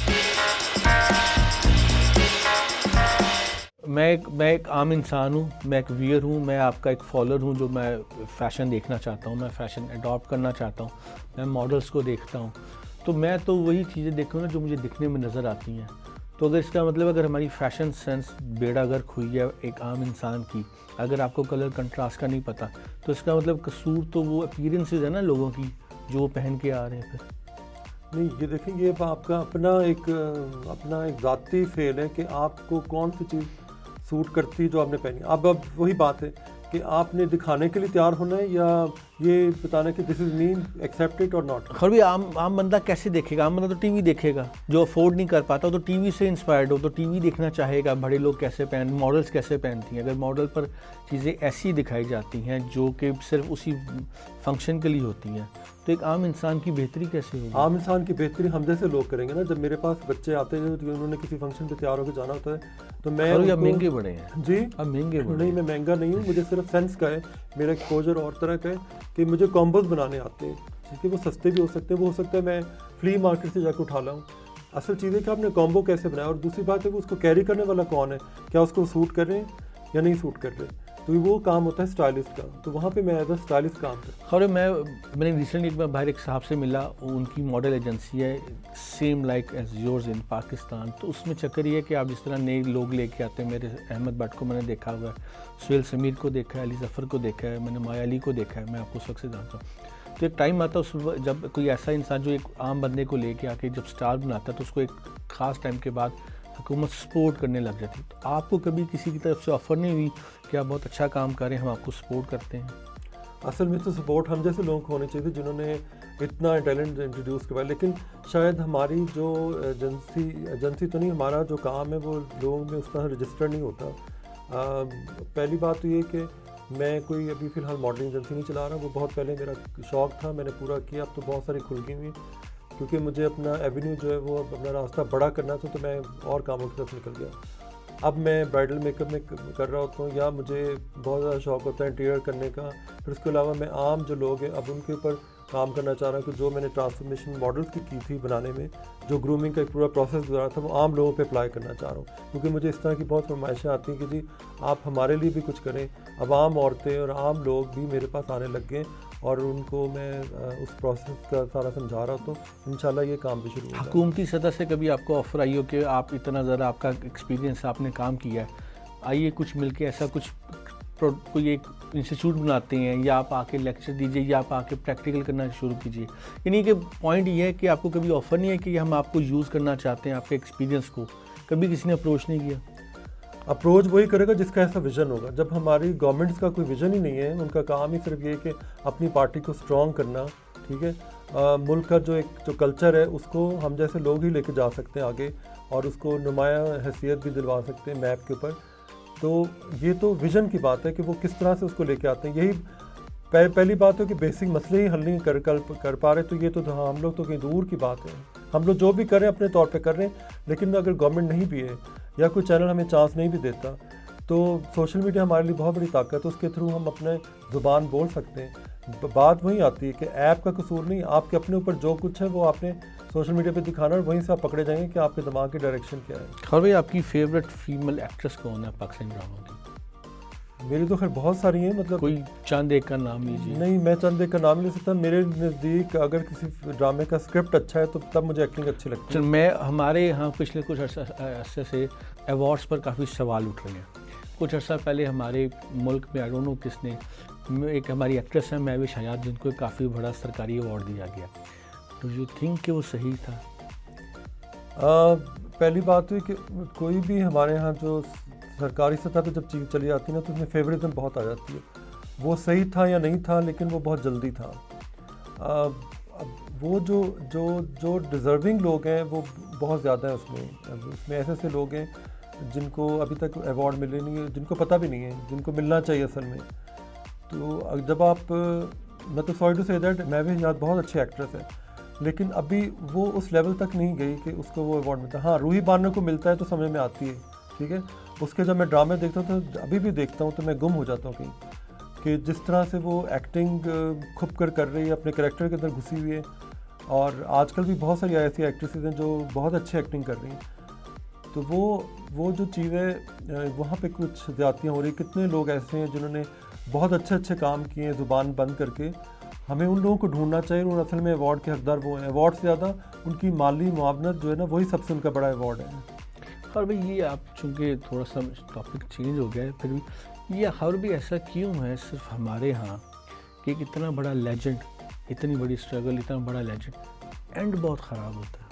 मैं एक आम इंसान हूँ, मैं एक व्यूअर हूँ, मैं आपका एक फॉलोअर हूँ जो मैं फ़ैशन देखना चाहता हूँ, मैं फ़ैशन अडॉप्ट करना चाहता हूँ, मैं मॉडल्स को देखता हूँ, तो मैं तो वही चीज़ें देखूँ ना जो मुझे दिखने में नज़र आती हैं। तो अगर इसका मतलब अगर हमारी फ़ैशन सेंस बेड़ागर्क हुई है एक आम इंसान की, अगर आपको कलर कंट्रास्ट का नहीं पता, तो इसका मतलब कसूर तो वो अपीयरेंसेस है ना लोगों की जो वो पहन के आ रहे हैं। फिर नहीं, ये देखें, ये आपका अपना एक ज़ाती फेल है कि आपको कौन सी चीज़ सूट करती है जो आपने पहनी। अब वही बात है कि आपने दिखाने के लिए तैयार होना है या ये बताना कि this is mean accept it और नॉट। खैर भी आम बंदा कैसे देखेगा? आम बंदा तो टीवी देखेगा, जो अफोर्ड नहीं कर पाता तो टीवी से इंस्पायर्ड हो तो टीवी देखना चाहेगा, बड़े लोग कैसे मॉडल्स कैसे पहनती हैं। अगर मॉडल पर चीज़ें ऐसी दिखाई जाती हैं जो कि सिर्फ उसी फंक्शन के लिए होती हैं, तो एक आम इंसान की बेहतरी कैसे होगी? आम इंसान की बेहतरी हम जैसे लोग करेंगे ना। जब मेरे पास बच्चे आते हैं तो उन्होंने किसी फंक्शन पे तैयार होकर जाना होता है तो मैं अब महंगे बड़े हैं जी, अब महंगे बड़े नहीं, मैं महंगा नहीं हूँ, मुझे सिर्फ सेंस का है, मेरा एक्सपोजर और तरह का है कि मुझे कॉम्बोज बनाने आते हैं, ठीक है। वो सस्ते भी हो सकते हैं, वो हो सकता है मैं फ्ली मार्केट से जाकर उठा लाऊँ। असल चीज़ है कि आपने कॉम्बो कैसे बनाया, और दूसरी बात है वो उसको कैरी करने वाला कौन है, क्या उसको सूट कर रहे हैं या नहीं सूट कर रहे। तो वो काम होता है स्टाइलिस्ट का, तो वहाँ पे मैं एज अ स्टाइलिस्ट काम करता खैर मैंने रिसेंटली एक बार बाहर एक साहब से मिला, उनकी मॉडल एजेंसी है सेम लाइक एज योर्स इन पाकिस्तान। तो उसमें चक्कर ये है कि आप जिस तरह नए लोग लेके आते हैं, मेरे अहमद भट्ट को मैंने देखा हुआ है, सुहेल समीर को देखा है, अली ज़फ़र को देखा है, मैंने माया अली को देखा है, मैं आपको उस वक्त से जानता हूँ। तो एक टाइम आता है उस जब कोई ऐसा इंसान जो एक आम बंदे को लेके आके जब स्टार बनाता है तो उसको एक ख़ास टाइम के बाद हुकूमत सपोर्ट करने लग जाती। तो आपको कभी किसी की तरफ से ऑफ़र नहीं हुई कि आप बहुत अच्छा काम करें, हम आपको सपोर्ट करते हैं? असल में तो सपोर्ट हम जैसे लोगों को होने चाहिए जिन्होंने इतना टैलेंट इंट्रोड्यूस करवाया, लेकिन शायद हमारी जो एजेंसी तो नहीं, हमारा जो काम है वो लोगों में उस तरह रजिस्टर नहीं होता। पहली बात तो ये कि मैं कोई अभी फ़िलहाल मॉडलिंग एजेंसी नहीं चला रहा, वो बहुत पहले मेरा शौक़ था, मैंने पूरा किया। अब तो बहुत सारी खुल गई हुई, क्योंकि मुझे अपना एवेन्यू जो है वो अपना रास्ता बड़ा करना था, तो मैं और कामों की तरफ निकल गया। अब मैं ब्राइडल मेकअप में कर रहा होता हूँ, या मुझे बहुत ज़्यादा शौक़ होता है इंटीरियर करने का। फिर उसके अलावा मैं आम जो लोग हैं अब उनके ऊपर काम करना चाह रहा हूँ कि जो मैंने ट्रांसफॉर्मेशन मॉडल्स की थी बनाने में, जो ग्रूमिंग का एक पूरा प्रोसेस गुजारा था, वो आम लोगों पे अप्लाई करना चाह रहा हूँ। क्योंकि मुझे इस तरह की बहुत फरमाइशें आती हैं कि जी आप हमारे लिए भी कुछ करें। अब आम औरतें और आम लोग भी मेरे पास आने लग गए और उनको मैं उस प्रोसेस का सारा समझा रहा हूँ, तो इंशाल्लाह ये काम भी शुरू होगा। हुकूमती सतह से कभी आपको ऑफ़र आई हो कि आप इतना ज़रा आपका एक्सपीरियंस आपने काम किया है, आइए कुछ मिलके ऐसा कुछ कोई एक इंस्टीट्यूट बनाते हैं, या आप आके लेक्चर दीजिए, या आप आके प्रैक्टिकल करना शुरू कीजिए? यानी कि पॉइंट ये है कि आपको कभी ऑफ़र नहीं है कि हम आपको यूज़ करना चाहते हैं, आपके एक्सपीरियंस को कभी किसी ने अप्रोच नहीं किया? अप्रोच वही करेगा जिसका ऐसा विज़न होगा। जब हमारी गवर्नमेंट्स का कोई विज़न ही नहीं है, उनका काम ही सिर्फ ये है कि अपनी पार्टी को स्ट्रॉन्ग करना, ठीक है, मुल्क का जो कल्चर है उसको हम जैसे लोग ही लेके जा सकते हैं आगे, और उसको नुमाया हैसियत भी दिलवा सकते हैं मैप के ऊपर। तो ये तो विज़न की बात है कि वो किस तरह से उसको लेके आते हैं। यही पहली बात है कि बेसिक मसले ही हल नहीं कर पा रहे, तो ये तो हम लोग तो कहीं दूर की बात है। हम लोग जो भी करें अपने तौर पे कर रहे हैं, लेकिन अगर गवर्नमेंट नहीं भी है या कोई चैनल हमें चांस नहीं भी देता, तो सोशल मीडिया हमारे लिए बहुत बड़ी ताकत है, उसके थ्रू हम अपने ज़ुबान बोल सकते हैं। बात वहीं आती है कि ऐप का कसूर नहीं, आपके अपने ऊपर जो कुछ है वो आपने सोशल मीडिया पे दिखाना, और वहीं से आप पकड़े जाएंगे कि आपके दिमाग की डायरेक्शन क्या है। खैर भाई, आपकी फेवरेट फीमेल एक्ट्रेस कौन है पाकिस्तानी ड्रामा की? मेरी तो खैर बहुत सारी हैं, मतलब कोई चंद एक का नाम लीजिए। नहीं, मैं चंद एक का नाम नहीं ले सकता। मेरे नज़दीक अगर किसी ड्रामे का स्क्रिप्ट अच्छा है तो तब मुझे एक्टिंग अच्छी लगती है। मैं हमारे यहाँ पिछले कुछ अर्से से अवार्ड्स पर काफ़ी सवाल उठ रहे हैं। कुछ अर्सा पहले हमारे मुल्क में आई डोंट नो किसने, एक हमारी एक्ट्रेस है महविश हयात, जिनको काफ़ी बड़ा सरकारी अवार्ड दिया गया। डू यू थिंक कि वो सही था? पहली बात हुई कि कोई भी हमारे यहाँ जो सरकारी सतह पे जब चीज़ चली जाती है ना, तो उसमें फेवरेटिज्म बहुत आ जाती है। वो सही था या नहीं था, लेकिन वो बहुत जल्दी था। वो जो डिज़र्विंग लोग हैं वो बहुत ज़्यादा है उसमें ऐसे ऐसे लोग हैं जिनको अभी तक अवार्ड मिले नहीं है, जिनको पता भी नहीं है, जिनको मिलना चाहिए असल में। तो जब आप, मैं तो sorry to say that, Mahwish Hayat बहुत अच्छी एक्ट्रेस है, लेकिन अभी वो उस लेवल तक नहीं गई कि उसको वो अवार्ड मिलता है। हाँ, रूही बानो को मिलता है तो समझ में आती है, ठीक है। उसके जब मैं ड्रामे देखता हूँ तो अभी भी देखता हूँ तो मैं गुम हो जाता हूँ कहीं, कि जिस तरह से वो एक्टिंग खुद कर रही है, अपने कैरेक्टर के अंदर घुसी हुई है। और आजकल भी बहुत सारी ऐसी एक्ट्रेसेस हैं जो बहुत अच्छी एक्टिंग कर रही हैं। तो वो जो चीज़ें वहाँ पे कुछ ज़्यादतियाँ हो रही। कितने लोग ऐसे हैं जिन्होंने बहुत अच्छे काम किए हैं ज़ुबान बंद करके। हमें उन लोगों को ढूंढना चाहिए, और असल में अवार्ड के हकदार वो हैं। अवार्ड से ज़्यादा उनकी माली मुआवनत जो है ना, वही सबसे उनका बड़ा अवार्ड है। और भाई ये आप चूँकि थोड़ा सा टॉपिक चेंज हो गया है, फिर भी ये और भी ऐसा क्यों है सिर्फ हमारे यहाँ कि एक इतना बड़ा लेजेंड, इतनी बड़ी स्ट्रगल, इतना बड़ा लेजेंड, एंड बहुत ख़राब होता है?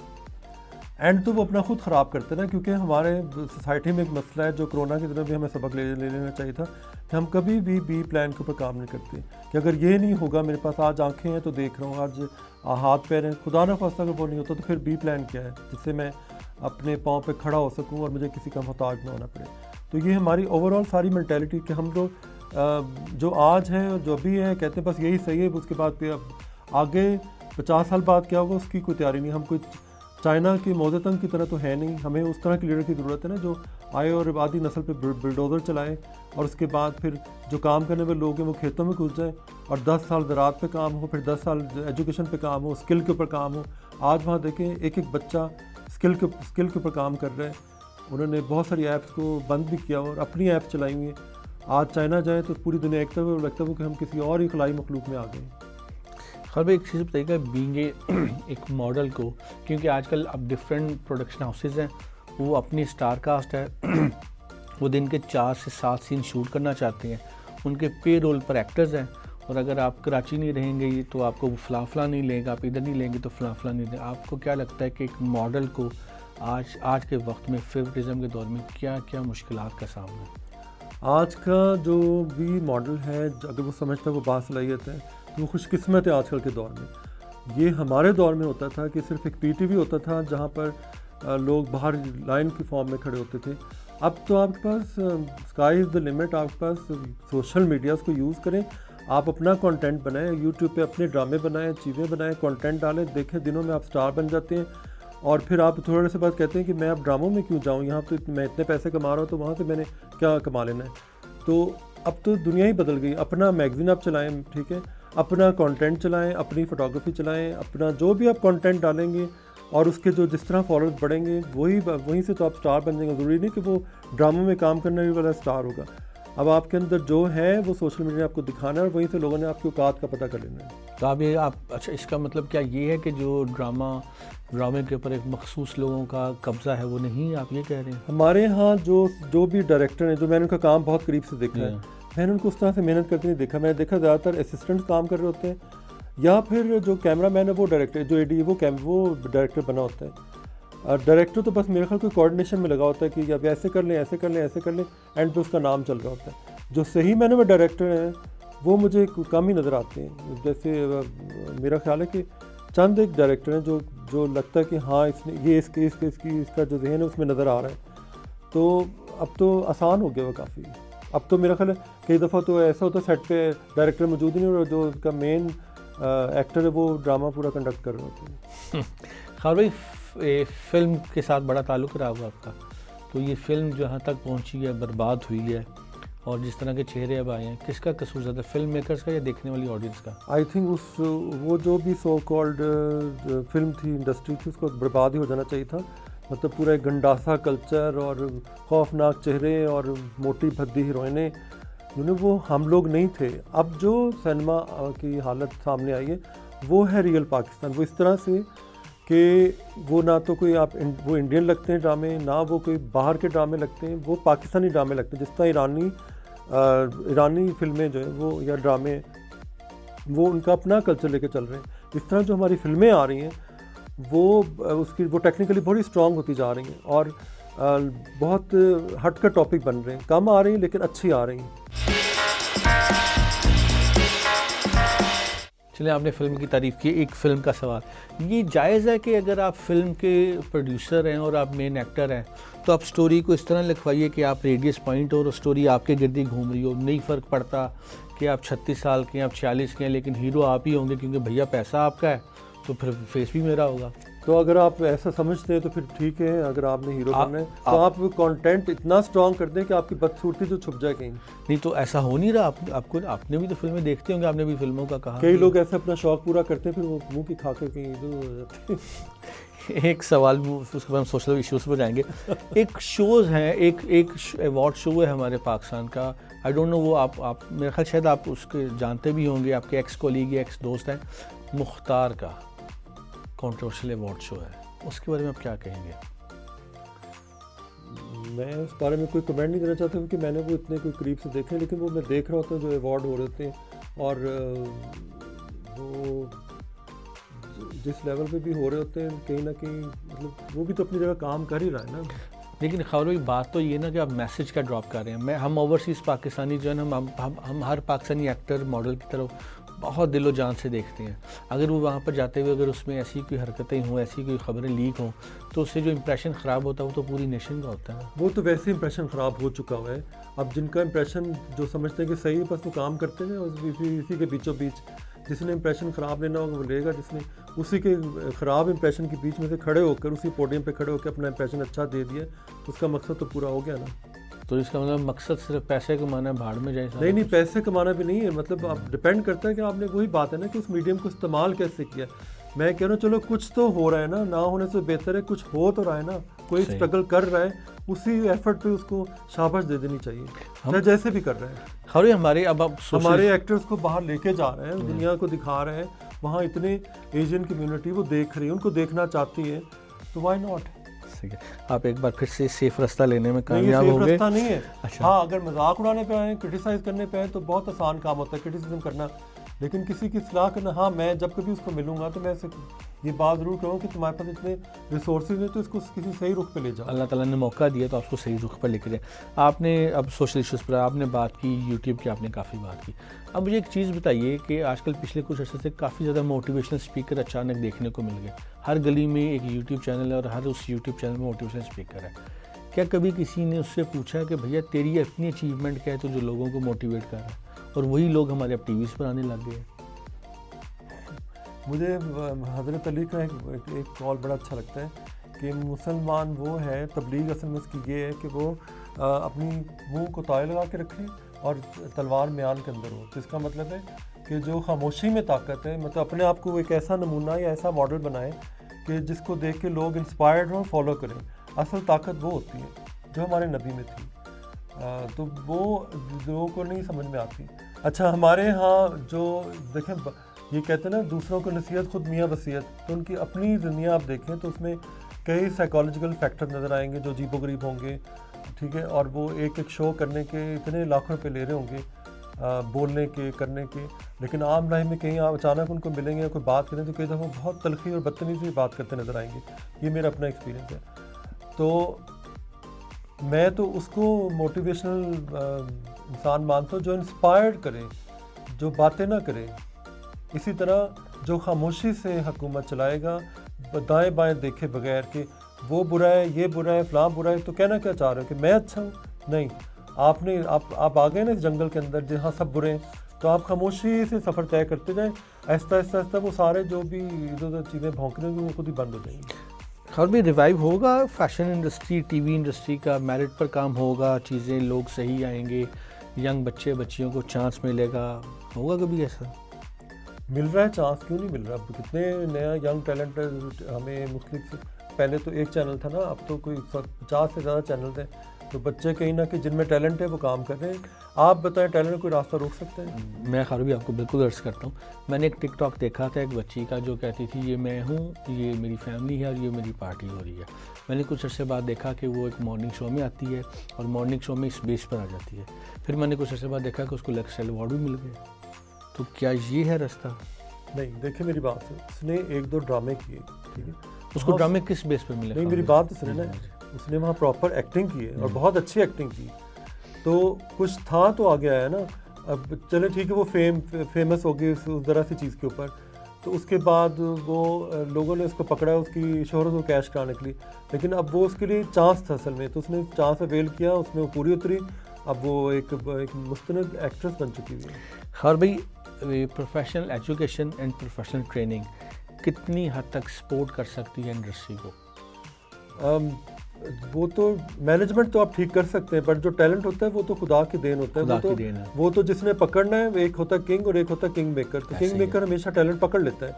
एंड तो वो अपना खुद ख़राब करते हैं ना, क्योंकि हमारे सोसाइटी में एक मसला है जो कोरोना की तरफ भी हमें सबक ले लेना चाहिए था, कि हम कभी भी बी प्लान के ऊपर काम नहीं करते। कि अगर ये नहीं होगा, मेरे पास आज आंखें हैं तो देख रहा हूँ, आज हाथ पैर हैं, खुदा ना खास्ता अगर वो नहीं होता तो फिर बी प्लान क्या है, जिससे मैं अपने पाँव पे खड़ा हो सकूँ और मुझे किसी का मोहताज ना होना पड़े। तो ये हमारी ओवरऑल सारी मेंटालिटी कि हम लोग जो आज है और जो अभी है कहते हैं बस यही सही है, उसके बाद फिर आगे 50 साल बाद क्या होगा उसकी कोई तैयारी नहीं। हम कोई चाइना की मौजतंग की तरह तो है नहीं। हमें उस तरह के लीडर की ज़रूरत है ना, जो आए और आधी नस्ल पे बुलडोज़र चलाए, और उसके बाद फिर जो काम करने वाले लोग हैं वो खेतों में घुस जाए, और 10 साल ज़राअत पे काम हो, फिर 10 साल एजुकेशन पे काम हो, स्किल के ऊपर काम हो। आज वहाँ देखें एक बच्चा स्किल के ऊपर काम कर रहा है। उन्होंने बहुत सारी ऐप्स को बंद भी किया और अपनी ऐप चलाई हुई है। आज चाइना जाए तो पूरी दुनिया एक तरफ लगता है कि हम किसी और ही खलाई मखलूक में आ गए। खैर भाई, एक चीज़ बताइएगा बीइंग एक मॉडल को, क्योंकि आजकल अब डिफरेंट प्रोडक्शन हाउसेज हैं, वो अपनी स्टार कास्ट है वो दिन के 4 से 7 सीन शूट करना चाहते हैं, उनके पे रोल पर एक्टर्स हैं, और अगर आप कराची नहीं रहेंगे तो आपको फलाफला नहीं लेंगे, आप इधर नहीं लेंगे तो फलाफला नहीं लेंगे। आपको क्या लगता है कि एक मॉडल को आज के वक्त में फेवरिज्म के दौर में क्या क्या मुश्किलात का सामना है? आज का जो भी मॉडल है, अगर वो समझता है वो बासलाहियत है, तो वो खुशकिस्मत है आजकल के दौर में। ये हमारे दौर में होता था कि सिर्फ एक पीटीवी होता था जहाँ पर लोग बाहर लाइन की फॉर्म में खड़े होते थे। अब तो आपके पास स्काई इज़ द लिमिट, आपके पास सोशल मीडियाज़ को यूज़ करें, आप अपना कंटेंट बनाएं, यूट्यूब पे अपने ड्रामे बनाएं, चीज़ें बनाएं, कंटेंट डालें, देखें दिनों में आप स्टार बन जाते हैं। और फिर आप थोड़े से बाद कहते हैं कि मैं अब ड्रामों में क्यों जाऊं, यहाँ तो मैं इतने पैसे कमा रहा हूँ तो वहाँ से मैंने क्या कमा लेना है। तो अब तो दुनिया ही बदल गई। अपना मैगज़ीन आप चलाएं, ठीक है, अपना कंटेंट चलाएं, अपनी फ़ोटोग्राफी चलाएं, अपना जो भी आप कंटेंट डालेंगे और उसके जो जिस तरह फॉलोअर्स बढ़ेंगे वहीं से तो आप स्टार बन जाएंगे। ज़रूरी नहीं कि वो ड्रामों में काम करने वाला स्टार होगा। अब आपके अंदर जो है वो सोशल मीडिया ने आपको दिखाना है और वहीं से लोगों ने आपकी औकात का पता कर लेना है। तो आप अच्छा, इसका मतलब क्या ये है कि जो ड्रामे के ऊपर एक मखसूस लोगों का कब्ज़ा है वो नहीं, आप ये कह रहे हैं? हमारे यहाँ जो भी डायरेक्टर हैं, जो मैंने उनका काम बहुत करीब से देखा है, मैंने उनको उस तरह से मेहनत करके नहीं देखा। मैंने देखा ज़्यादातर असिस्टेंट्स काम कर रहे होते हैं, या फिर जो कैमरा मैन है वो डायरेक्टर, जो एडी वो डायरेक्टर बना होता है। डायरेक्टर तो बस मेरे ख्याल कोई कोऑर्डिनेशन में लगा होता है कि अब ऐसे कर लें, ऐसे कर लें, ऐसे कर लें, एंड पे उसका नाम चल रहा होता है। जो सही मैंने वो डायरेक्टर हैं वो मुझे कम ही नज़र आते हैं। जैसे मेरा ख्याल है कि चंद एक डायरेक्टर हैं जो लगता है कि हाँ इसने ये इसका जो जहन है उसमें नज़र आ रहा है। तो अब तो आसान हो गया वो काफ़ी। अब तो मेरा ख्याल है कई दफ़ा तो ऐसा होता है सेट पे डायरेक्टर मौजूद ही नहीं और जो उसका मेन एक्टर है वो ड्रामा पूरा कंडक्ट कर रहे होते हैं। खैर भाई, फ़िल्म के साथ बड़ा ताल्लुक़ रहा हुआ आपका, तो ये फ़िल्म जहाँ तक पहुँची है, बर्बाद हुई है, और जिस तरह के चेहरे अब आए हैं, किसका कसूर ज़्यादा, फिल्म मेकर्स का या देखने वाली ऑडियंस का? आई थिंक वो जो भी सो कॉल्ड फिल्म थी, इंडस्ट्री थी, उसको बर्बाद ही हो जाना चाहिए था। मतलब पूरा एक गंडासा कल्चर और खौफनाक चेहरे और मोटी भद्दी हीरोइनें, वो हम लोग नहीं थे। अब जो सिनेमा की हालत सामने आई है वो है रियल पाकिस्तान। वो इस तरह से कि वो ना तो कोई वो इंडियन लगते हैं ड्रामे, ना वो कोई बाहर के ड्रामे लगते हैं, वो पाकिस्तानी ड्रामे लगते हैं। जिस तरह ईरानी फिल्में जो हैं वो या ड्रामे वो उनका अपना कल्चर लेके चल रहे हैं। इस तरह जो हमारी फिल्में आ रही हैं वो टेक्निकली बहुत स्ट्रॉन्ग होती जा रही हैं और बहुत हट कर टॉपिक बन रहे हैं। कम आ रही हैं लेकिन अच्छी आ रही हैं। चलिए, आपने फ़िल्म की तारीफ़ की, एक फ़िल्म का सवाल, ये जायज़ है कि अगर आप फ़िल्म के प्रोड्यूसर हैं और आप मेन एक्टर हैं तो आप स्टोरी को इस तरह लिखवाइए कि आप रेडियस पॉइंट हो और स्टोरी आपके गिर्द ही घूम रही हो, नहीं फ़र्क पड़ता कि आप 36 साल के हैं, आप 40 के हैं, लेकिन हीरो आप ही होंगे क्योंकि भैया पैसा आपका है, तो फिर फेस भी मेरा होगा। तो अगर आप ऐसा समझते हैं तो फिर ठीक है। अगर आपने हीरो बनना है तो आप कंटेंट इतना स्ट्रॉन्ग कर दें कि आपकी बदसूरती तो छुप जाए कहीं। नहीं तो ऐसा हो नहीं रहा। आपने भी तो फिल्में देखते होंगे, आपने भी फिल्मों का कहा। कई लोग ऐसे अपना शौक पूरा करते हैं फिर वो मुंह की खाकर कहीं इधर हो जाते हैं। एक सवाल, उसके बाद हम सोशल इश्यूज़ पर जाएंगे। एक शोज़ हैं, एक अवार्ड शो है हमारे पाकिस्तान का, आई डोंट नो, वो आप मेरे ख्याल शायद आप उसके जानते भी होंगे, आपके एक्स कोलीग या एक्स दोस्त हैं, मुख्तार का कंट्रोवर्शियल अवार्ड शो है, उसके बारे में आप क्या कहेंगे? मैं उस बारे में कोई कमेंट नहीं देना चाहता क्योंकि मैंने वो इतने कोई करीब से देखे, लेकिन वो मैं देख रहा होता हूँ जो अवार्ड हो रहे होते हैं और वो जिस लेवल पे भी हो रहे होते हैं कहीं ना कहीं मतलब वो भी तो अपनी जगह काम कर ही रहा है ना। लेकिन खैर भाई, बात तो ये ना कि आप मैसेज का ड्रॉप कर रहे हैं। हम ओवरसीज़ पाकिस्तानी जो है ना, हम हर पाकिस्तानी एक्टर मॉडल की तरफ बहुत दिलो जान से देखते हैं। अगर वो वहाँ पर जाते हुए अगर उसमें ऐसी कोई हरकतें हों, ऐसी कोई खबरें लीक हों, तो उससे जो इंप्रेशन ख़राब होता है वो तो पूरी नेशन का होता है ना। वो तो वैसे इंप्रेशन ख़राब हो चुका हुआ है। अब जिनका इंप्रेशन जो समझते हैं कि सही है बस वो काम करते हैं और इसी के बीचों बीच जिसने इंप्रेशन ख़राब लेना होगा वो लेगा, जिसने उसी के ख़राब इंप्रेशन के बीच में से खड़े होकर उसी पोडियम पे खड़े होकर अपना इंप्रेशन अच्छा दे दिया, उसका मकसद तो पूरा हो गया ना। तो इसका मतलब मकसद सिर्फ पैसे कमाना है, भाड़ में जाए? नहीं, पैसे कमाना भी नहीं है। मतलब आप डिपेंड करता है कि आपने, वही बात है ना कि उस मीडियम को इस्तेमाल कैसे किया। मैं कह रहा हूँ चलो कुछ तो हो रहा है ना होने से बेहतर है कुछ हो तो रहा है ना, कोई सही। स्ट्रगल कर रहा है, उसी एफर्ट पे उसको शाबाश दे देनी चाहिए, चाहे जैसे भी कर रहे हैं। हर हमारे अब हमारे एक्टर्स को बाहर लेके जा रहे हैं, दुनिया को दिखा रहे हैं, वहाँ इतने एशियन कम्युनिटी वो देख रही है, उनको देखना चाहती है, तो व्हाई नॉट। ठीक है, आप एक बार फिर से सेफ रास्ता लेने में नहीं, कामयाब ये हो सेफ गए। रास्ता नहीं है। अच्छा। हाँ, अगर मजाक उड़ाने पे आए, क्रिटिसाइज करने पे आए तो बहुत आसान काम होता है क्रिटिसिज्म करना, लेकिन किसी की सलाह करना, हाँ मैं जब कभी उसको मिलूंगा तो मैं ये बात जरूर कहूँ कि तुम्हारे पास इतने रिसोर्सेज हैं तो इसको किसी सही रुख पे ले जाओ। अल्लाह ताला ने मौका दिया तो आपको सही रुख पर लेके जाए। आपने अब सोशल इश्यूज़ पर आपने बात की, यूट्यूब की आपने काफ़ी बात की। अब मुझे एक चीज़ बताइए कि आजकल पिछले कुछ अर्से से काफ़ी ज़्यादा मोटिवेशनल स्पीकर अचानक देखने को मिल गए। हर गली में एक यूट्यूब चैनल है और हर उस यूट्यूब चैनल में मोटिवेशनल स्पीकर है। क्या कभी किसी ने उससे पूछा कि भैया तेरी अपनी अचीवमेंट क्या है तो जो लोगों को मोटिवेट कर रहा है? और वही लोग हमारे अब टीवीज़ पर आने लग गए हैं। मुझे हज़रत अली का एक कॉल बड़ा अच्छा लगता है कि मुसलमान वो है, तबलीग असल में उसकी ये है कि वो अपनी मुंह को ताले लगा के रखें और तलवार म्यान के अंदर हो। तो इसका मतलब है कि जो खामोशी में ताकत है, मतलब अपने आप को एक ऐसा नमूना या ऐसा मॉडल बनाए कि जिसको देख के लोग इंस्पायर्ड हों, फॉलो करें। असल ताकत वो होती है जो हमारे नबी में थी, तो वो लोगों को नहीं समझ में आती। अच्छा, हमारे यहाँ जो देखें ये कहते हैं ना दूसरों को नसीहत खुद मियाँ वसीयत, तो उनकी अपनी दुनिया आप देखें तो उसमें कई साइकोलॉजिकल फैक्टर नज़र आएंगे जो अजीबोगरीब होंगे, ठीक है, और वो एक एक शो करने के इतने लाखों रुपये ले रहे होंगे, बोलने के, करने के, लेकिन आम लाइफ में कहीं आप अचानक उनको मिलेंगे, कोई बात करें तो कई दफ़ा बहुत तलखी और बदतमीज़ी से बात करते नज़र आएंगे। ये मेरा अपना एक्सपीरियंस है। तो मैं तो उसको मोटिवेशनल इंसान मानता हूँ जो इंस्पायर्ड करे, जो बातें ना करे। इसी तरह जो खामोशी से हुकूमत चलाएगा, दाएं बाएं देखे बगैर कि वो बुरा है, ये बुरा है, फलां बुरा है, तो कहना क्या चाह रहे हो कि मैं अच्छा हूँ? नहीं, आप आ गए ना इस जंगल के अंदर जहाँ सब बुरे हैं, तो आप खामोशी से सफ़र तय करते जाएं, आहिस्ता आहिस्ता आहिस्ता वो सारे जो भी इधर उधर चीज़ें भौंकने की वो खुद ही बंद हो जाएंगी। और भी रिवाइव होगा फैशन इंडस्ट्री, टीवी इंडस्ट्री का, मेरिट पर काम होगा, चीज़ें लोग सही आएंगे, यंग बच्चियों को चांस मिलेगा, होगा कभी ऐसा? मिल रहा है चांस, क्यों नहीं मिल रहा? अब कितने नया यंग टैलेंट हमें मुख्तलिफ, पहले तो एक चैनल था ना, अब तो कोई 50 से ज़्यादा चैनल थे, तो बच्चे कहीं ना कहीं जिनमें टैलेंट है वो काम कर रहे हैं। आप बताएं, टैलेंट कोई रास्ता रोक सकते हैं? मैं खार भी आपको बिल्कुल अर्ज करता हूँ। मैंने एक टिकटॉक देखा था एक बच्ची का जो कहती थी ये मैं हूँ, ये मेरी फैमिली है और ये मेरी पार्टी हो रही है। मैंने कुछ अर्से बाद देखा कि वो एक मॉर्निंग शो में आती है और मॉर्निंग शो में इस बेस पर आ जाती है। फिर मैंने कुछ अर्से बाद देखा कि उसको लाइफस्टाइल अवार्ड भी मिल गए। तो क्या ये है रास्ता? नहीं, देखिए मेरी बात है, उसने 1-2 ड्रामे किए, ठीक है, उसको ड्रामे किस बेस पर मिले? नहीं मेरी बात तो सुने ना, उसने वहाँ प्रॉपर एक्टिंग की है और बहुत अच्छी एक्टिंग की, तो कुछ था तो आगे आया ना। अब चले ठीक है, वो फेमस हो गई उस ज़रा सी चीज़ के ऊपर, तो उसके बाद वो लोगों ने उसको पकड़ा उसकी शोहरत को कैश कराने के लिए, लेकिन अब वो उसके लिए चांस था असल में, तो उसने चांस अवेल किया, उसमें वो पूरी उतरी, अब वो एक मुस्तनद एक्ट्रेस बन चुकी हुई है। और भाई professional education and professional training कितनी हद तक सपोर्ट कर सकती है इंडस्ट्री को? वो तो मैनेजमेंट तो आप ठीक कर सकते हैं, बट जो टैलेंट होता है वो तो खुदा की देन होता है, वो तो जिसने पकड़ना है, एक होता है किंग और एक होता है किंग मेकर। तो किंग मेकर हमेशा टैलेंट पकड़ लेता है,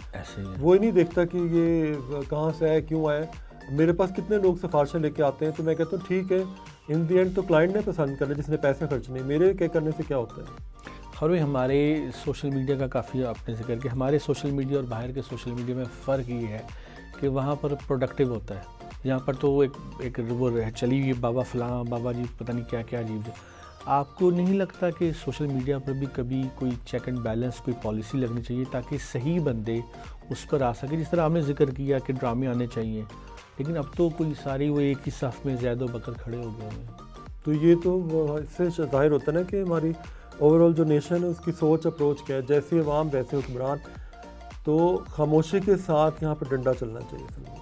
वो ही नहीं देखता कि ये कहाँ से आया, क्यों आया। मेरे पास कितने लोग सिफारिशें लेके आते हैं, तो मैं कहता हूँ ठीक है, इन दी एंड तो क्लाइंट ने पसंद करना, जिसने पैसे खर्चने, मेरे क्या करने से क्या होता है। और भी हमारे सोशल मीडिया का काफ़ी आपने जिक्र किया, हमारे सोशल मीडिया और बाहर के सोशल मीडिया में फ़र्क ये है कि वहाँ पर प्रोडक्टिव होता है, यहाँ पर तो एक वो चली हुई बाबा फलां बाबा जी पता नहीं क्या क्या अजीब। आपको नहीं लगता कि सोशल मीडिया पर भी कभी कोई चेक एंड बैलेंस, कोई पॉलिसी लगनी चाहिए ताकि सही बंदे उस पर आ सके? जिस तरह आपने जिक्र किया कि ड्रामे आने चाहिए, लेकिन अब तो कोई सारी वो एक ही सफ़ में ज़ैद बकर खड़े हो गए हैं। तो ये तो इससे जाहिर होता है ना कि हमारी ओवरऑल जो नेशन है उसकी सोच अप्रोच क्या है, जैसे अवाम वैसे हुक्मरान। तो खामोशी के साथ यहाँ पर डंडा चलना चाहिए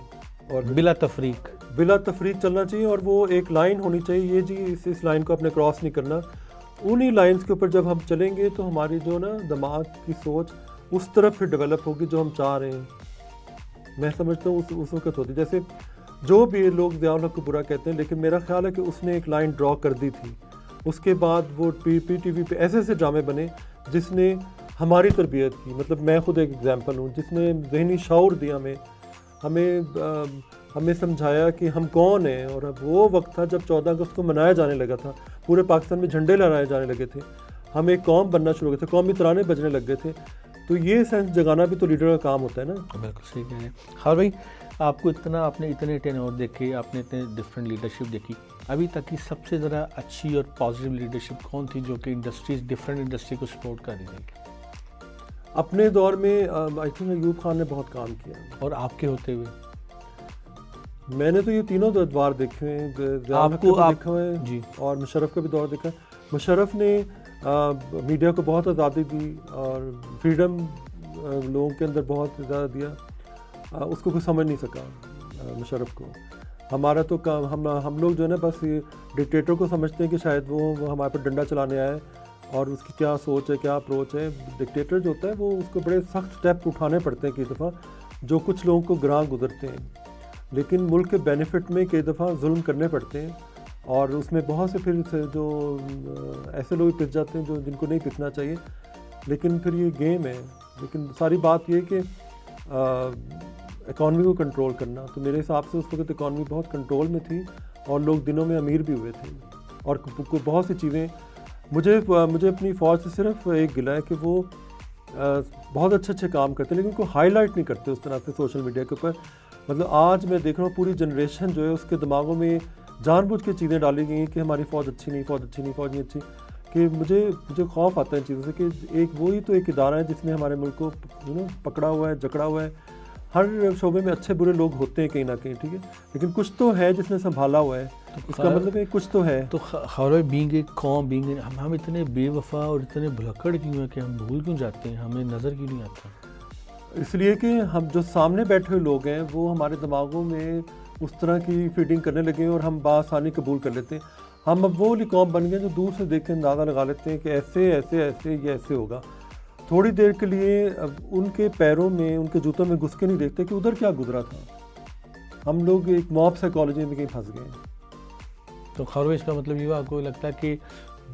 और बिला तफरीक चलना चाहिए, और वो एक लाइन होनी चाहिए, ये जी इस लाइन को अपने क्रॉस नहीं करना। उन्हीं लाइंस के ऊपर जब हम चलेंगे तो हमारी जो ना दिमाग की सोच उस तरफ फिर डेवलप होगी जो हम चाह रहे हैं। मैं समझता हूँ उस वक्त होती, जैसे जो भी लोग ज़ियाउल हक को बुरा कहते हैं, लेकिन मेरा ख्याल है कि उसने एक लाइन ड्रॉ कर दी थी, उसके बाद वो PTV पे ऐसे ऐसे ड्रामे बने जिसने हमारी तरबियत की, मतलब मैं खुद एक एग्जांपल हूँ जिसने ज़हनी शऊर दिया हमें समझाया कि हम कौन हैं। और अब वो वक्त था जब 14 अगस्त को मनाया जाने लगा था, पूरे पाकिस्तान में झंडे लहराए जाने लगे थे, हम एक कौम बनना शुरू हो गए थे, कौमी तराने बजने लग गए थे। तो ये सेंस जगाना भी तो लीडर का काम होता है ना। बिल्कुल सही कह रहे हैं। हाँ भाई, आपने इतने टेन्योर देखे, आपने इतने डिफरेंट लीडरशिप देखी, अभी तक की सबसे ज़्यादा अच्छी और पॉजिटिव लीडरशिप कौन थी जो कि डिफरेंट इंडस्ट्री को सपोर्ट कर रही थी? अपने दौर में आई थिंक अयूब खान ने बहुत काम किया। और आपके होते हुए? मैंने तो ये तीनों अदवार देखे हैं, आपको देखा हुआ है जी, और मुशर्रफ का भी दौर देखा है। मुशर्रफ ने मीडिया को बहुत आज़ादी दी और फ्रीडम लोगों के अंदर बहुत ज़्यादा दिया। उसको कोई समझ नहीं सका मुशर्रफ को। हमारा तो हम लोग जो है ना बस ये डिक्टेटर को समझते हैं कि शायद वो हमारे पर डंडा चलाने आए और उसकी क्या सोच है, क्या अप्रोच है। डिक्टेटर जो होता है वो उसको बड़े सख्त स्टेप उठाने पड़ते हैं कई दफ़ा, जो कुछ लोगों को ग्रां गुजरते हैं, लेकिन मुल्क के बेनिफिट में कई दफ़ा जुल्म करने पड़ते हैं। और उसमें बहुत से फिर जो ऐसे लोग पिस जाते हैं जो जिनको नहीं पिसना चाहिए, लेकिन फिर ये गेम है। लेकिन सारी बात ये कि इकॉनमी को कंट्रोल करना, तो मेरे हिसाब से उस वक्त इकॉनमी बहुत कंट्रोल में थी और लोग दिनों में अमीर भी हुए थे। और बहुत सी चीज़ें मुझे अपनी फ़ौज से सिर्फ एक गिला है कि वो बहुत अच्छे काम करते हैं, लेकिन उनको हाईलाइट नहीं करते उस तरह से सोशल मीडिया के ऊपर। मतलब आज मैं देख रहा हूँ पूरी जनरेशन जो है उसके दिमागों में जानबूझ के चीज़ें डाली गई हैं कि हमारी फ़ौज अच्छी नहीं, फ़ौज नहीं अच्छी, कि मुझे खौफ आता है इन चीज़ों से कि एक वही तो एक इदारा है जिसने हमारे मुल्क को पकड़ा हुआ है, जकड़ा हुआ है। हर शोबे में अच्छे बुरे लोग होते हैं कहीं ना कहीं, ठीक है, लेकिन कुछ तो है जिसने संभाला हुआ है। तो इसका मतलब है कुछ तो है। तो हर बीइंग एक कौम, हम इतने बेवफा और इतने भुलक्कड़ क्यों हैं कि हम भूल क्यों जाते हैं, हमें नज़र क्यों नहीं आता? इसलिए कि हम जो सामने बैठे हुए लोग हैं वो हमारे दिमागों में उस तरह की फीडिंग करने लगे और हम बासानी कबूल कर लेते हैं। हम अब वो वाली कौम बन गए जो दूर से देख के अंदाज़ा लगा लेते हैं कि ऐसे ये ऐसे होगा। थोड़ी देर के लिए अब उनके पैरों में, उनके जूतों में घुस के नहीं देखते कि उधर क्या गुजरा था। हम लोग एक मॉब साइकोलॉजी में कहीं फंस गए। तो खैर इसका मतलब ये आपको लगता है कि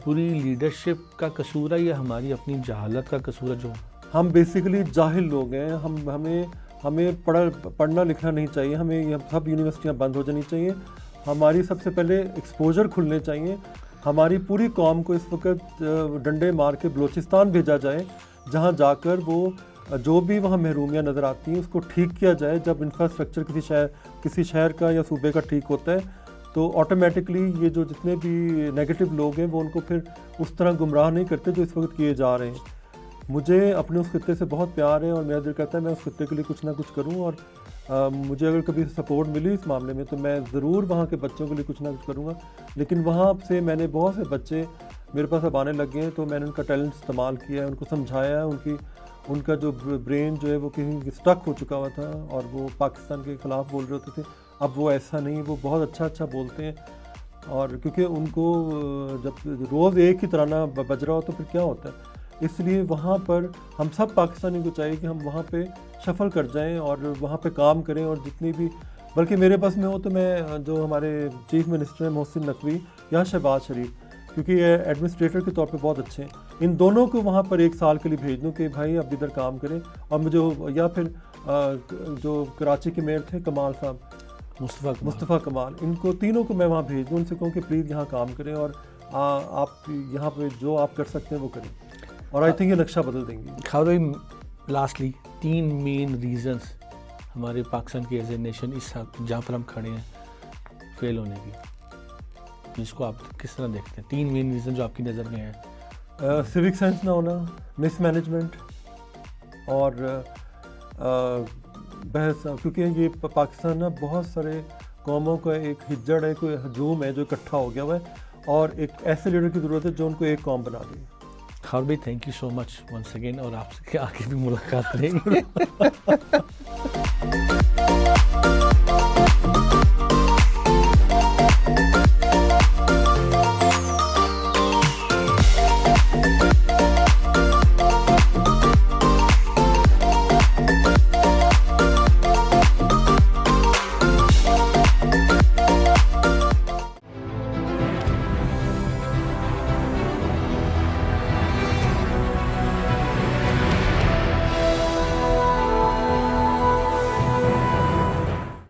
पूरी लीडरशिप का कसूर है या हमारी अपनी जहालत का कसूर है? जो हम बेसिकली जाहिल लोग हैं, हमें पढ़ना लिखना नहीं चाहिए, हमें सब यूनिवर्सिटियाँ बंद हो जानी चाहिए। हमारी सबसे पहले एक्सपोजर खुलने चाहिए। हमारी पूरी कौम को इस वक्त डंडे मार के बलूचिस्तान भेजा जाए, जहाँ जाकर वो जो भी वहाँ महरूमियाँ नज़र आती हैं उसको ठीक किया जाए। जब इंफ्रास्ट्रक्चर किसी शहर का या सूबे का ठीक होता है तो ऑटोमेटिकली ये जो जितने भी नेगेटिव लोग हैं वो उनको फिर उस तरह गुमराह नहीं करते जो इस वक्त किए जा रहे हैं। मुझे अपने उस खित्ते से बहुत प्यार है और मेरा दिल करता है मैं उस खित्ते के लिए कुछ ना कुछ करूं। और मुझे अगर कभी सपोर्ट मिली इस मामले में तो मैं ज़रूर वहाँ के बच्चों के लिए कुछ ना कुछ करूँगा। लेकिन वहाँ से मैंने बहुत से बच्चे मेरे पास अब आने लगे हैं, तो मैंने उनका टैलेंट इस्तेमाल किया है, उनको समझाया है। उनका जो ब्रेन जो है वो कहीं स्टक हो चुका हुआ था और वो पाकिस्तान के ख़िलाफ़ बोल रहे होते थे, अब वो ऐसा नहीं, वो बहुत अच्छा बोलते हैं। और क्योंकि उनको जब रोज़ एक ही तराना बज रहा हो तो फिर क्या होता है। इसलिए वहाँ पर हम सब पाकिस्तानी को चाहिए कि हम वहाँ पे शफल कर जाएं और वहाँ पे काम करें। और जितनी भी, बल्कि मेरे बस में हो तो मैं जो हमारे चीफ मिनिस्टर हैं मोहसिन नकवी या शहबाज शरीफ, क्योंकि ये एडमिनिस्ट्रेटर के तौर पे बहुत अच्छे हैं, इन दोनों को वहाँ पर 1 साल के लिए भेज दूँ कि भाई अब इधर काम करें। और मुझे या फिर जो कराची के मेयर थे कमाल साहब, मुस्तफ़ा कमाल, इनको तीनों को मैं वहाँ भेज दूँ, उनसे कहूँ कि प्लीज़ यहाँ काम करें और आप यहाँ पर जो आप कर सकते हैं वो करें। और आई थिंक ये नक्शा बदल देंगे। खार भाई, लास्टली 3 मेन रीजंस हमारे पाकिस्तान के एज ए नेशन इस जहाँ पर हम खड़े हैं फेल होने की, जिसको आप किस तरह देखते हैं? 3 मेन रीज़न जो आपकी नज़र में है। सिविक सेंस ना होना, मिसमैनेजमेंट और बहस, क्योंकि ये पाकिस्तान ना बहुत सारे कौमों का एक हिज्जड़ है, कोई हजूम है जो इकट्ठा हो गया हुआ है और एक ऐसे लीडर की ज़रूरत है जो उनको एक कौम बना दे। खार भाई, thank you so much once again, और आपसे आगे भी मुलाकात रहेगी।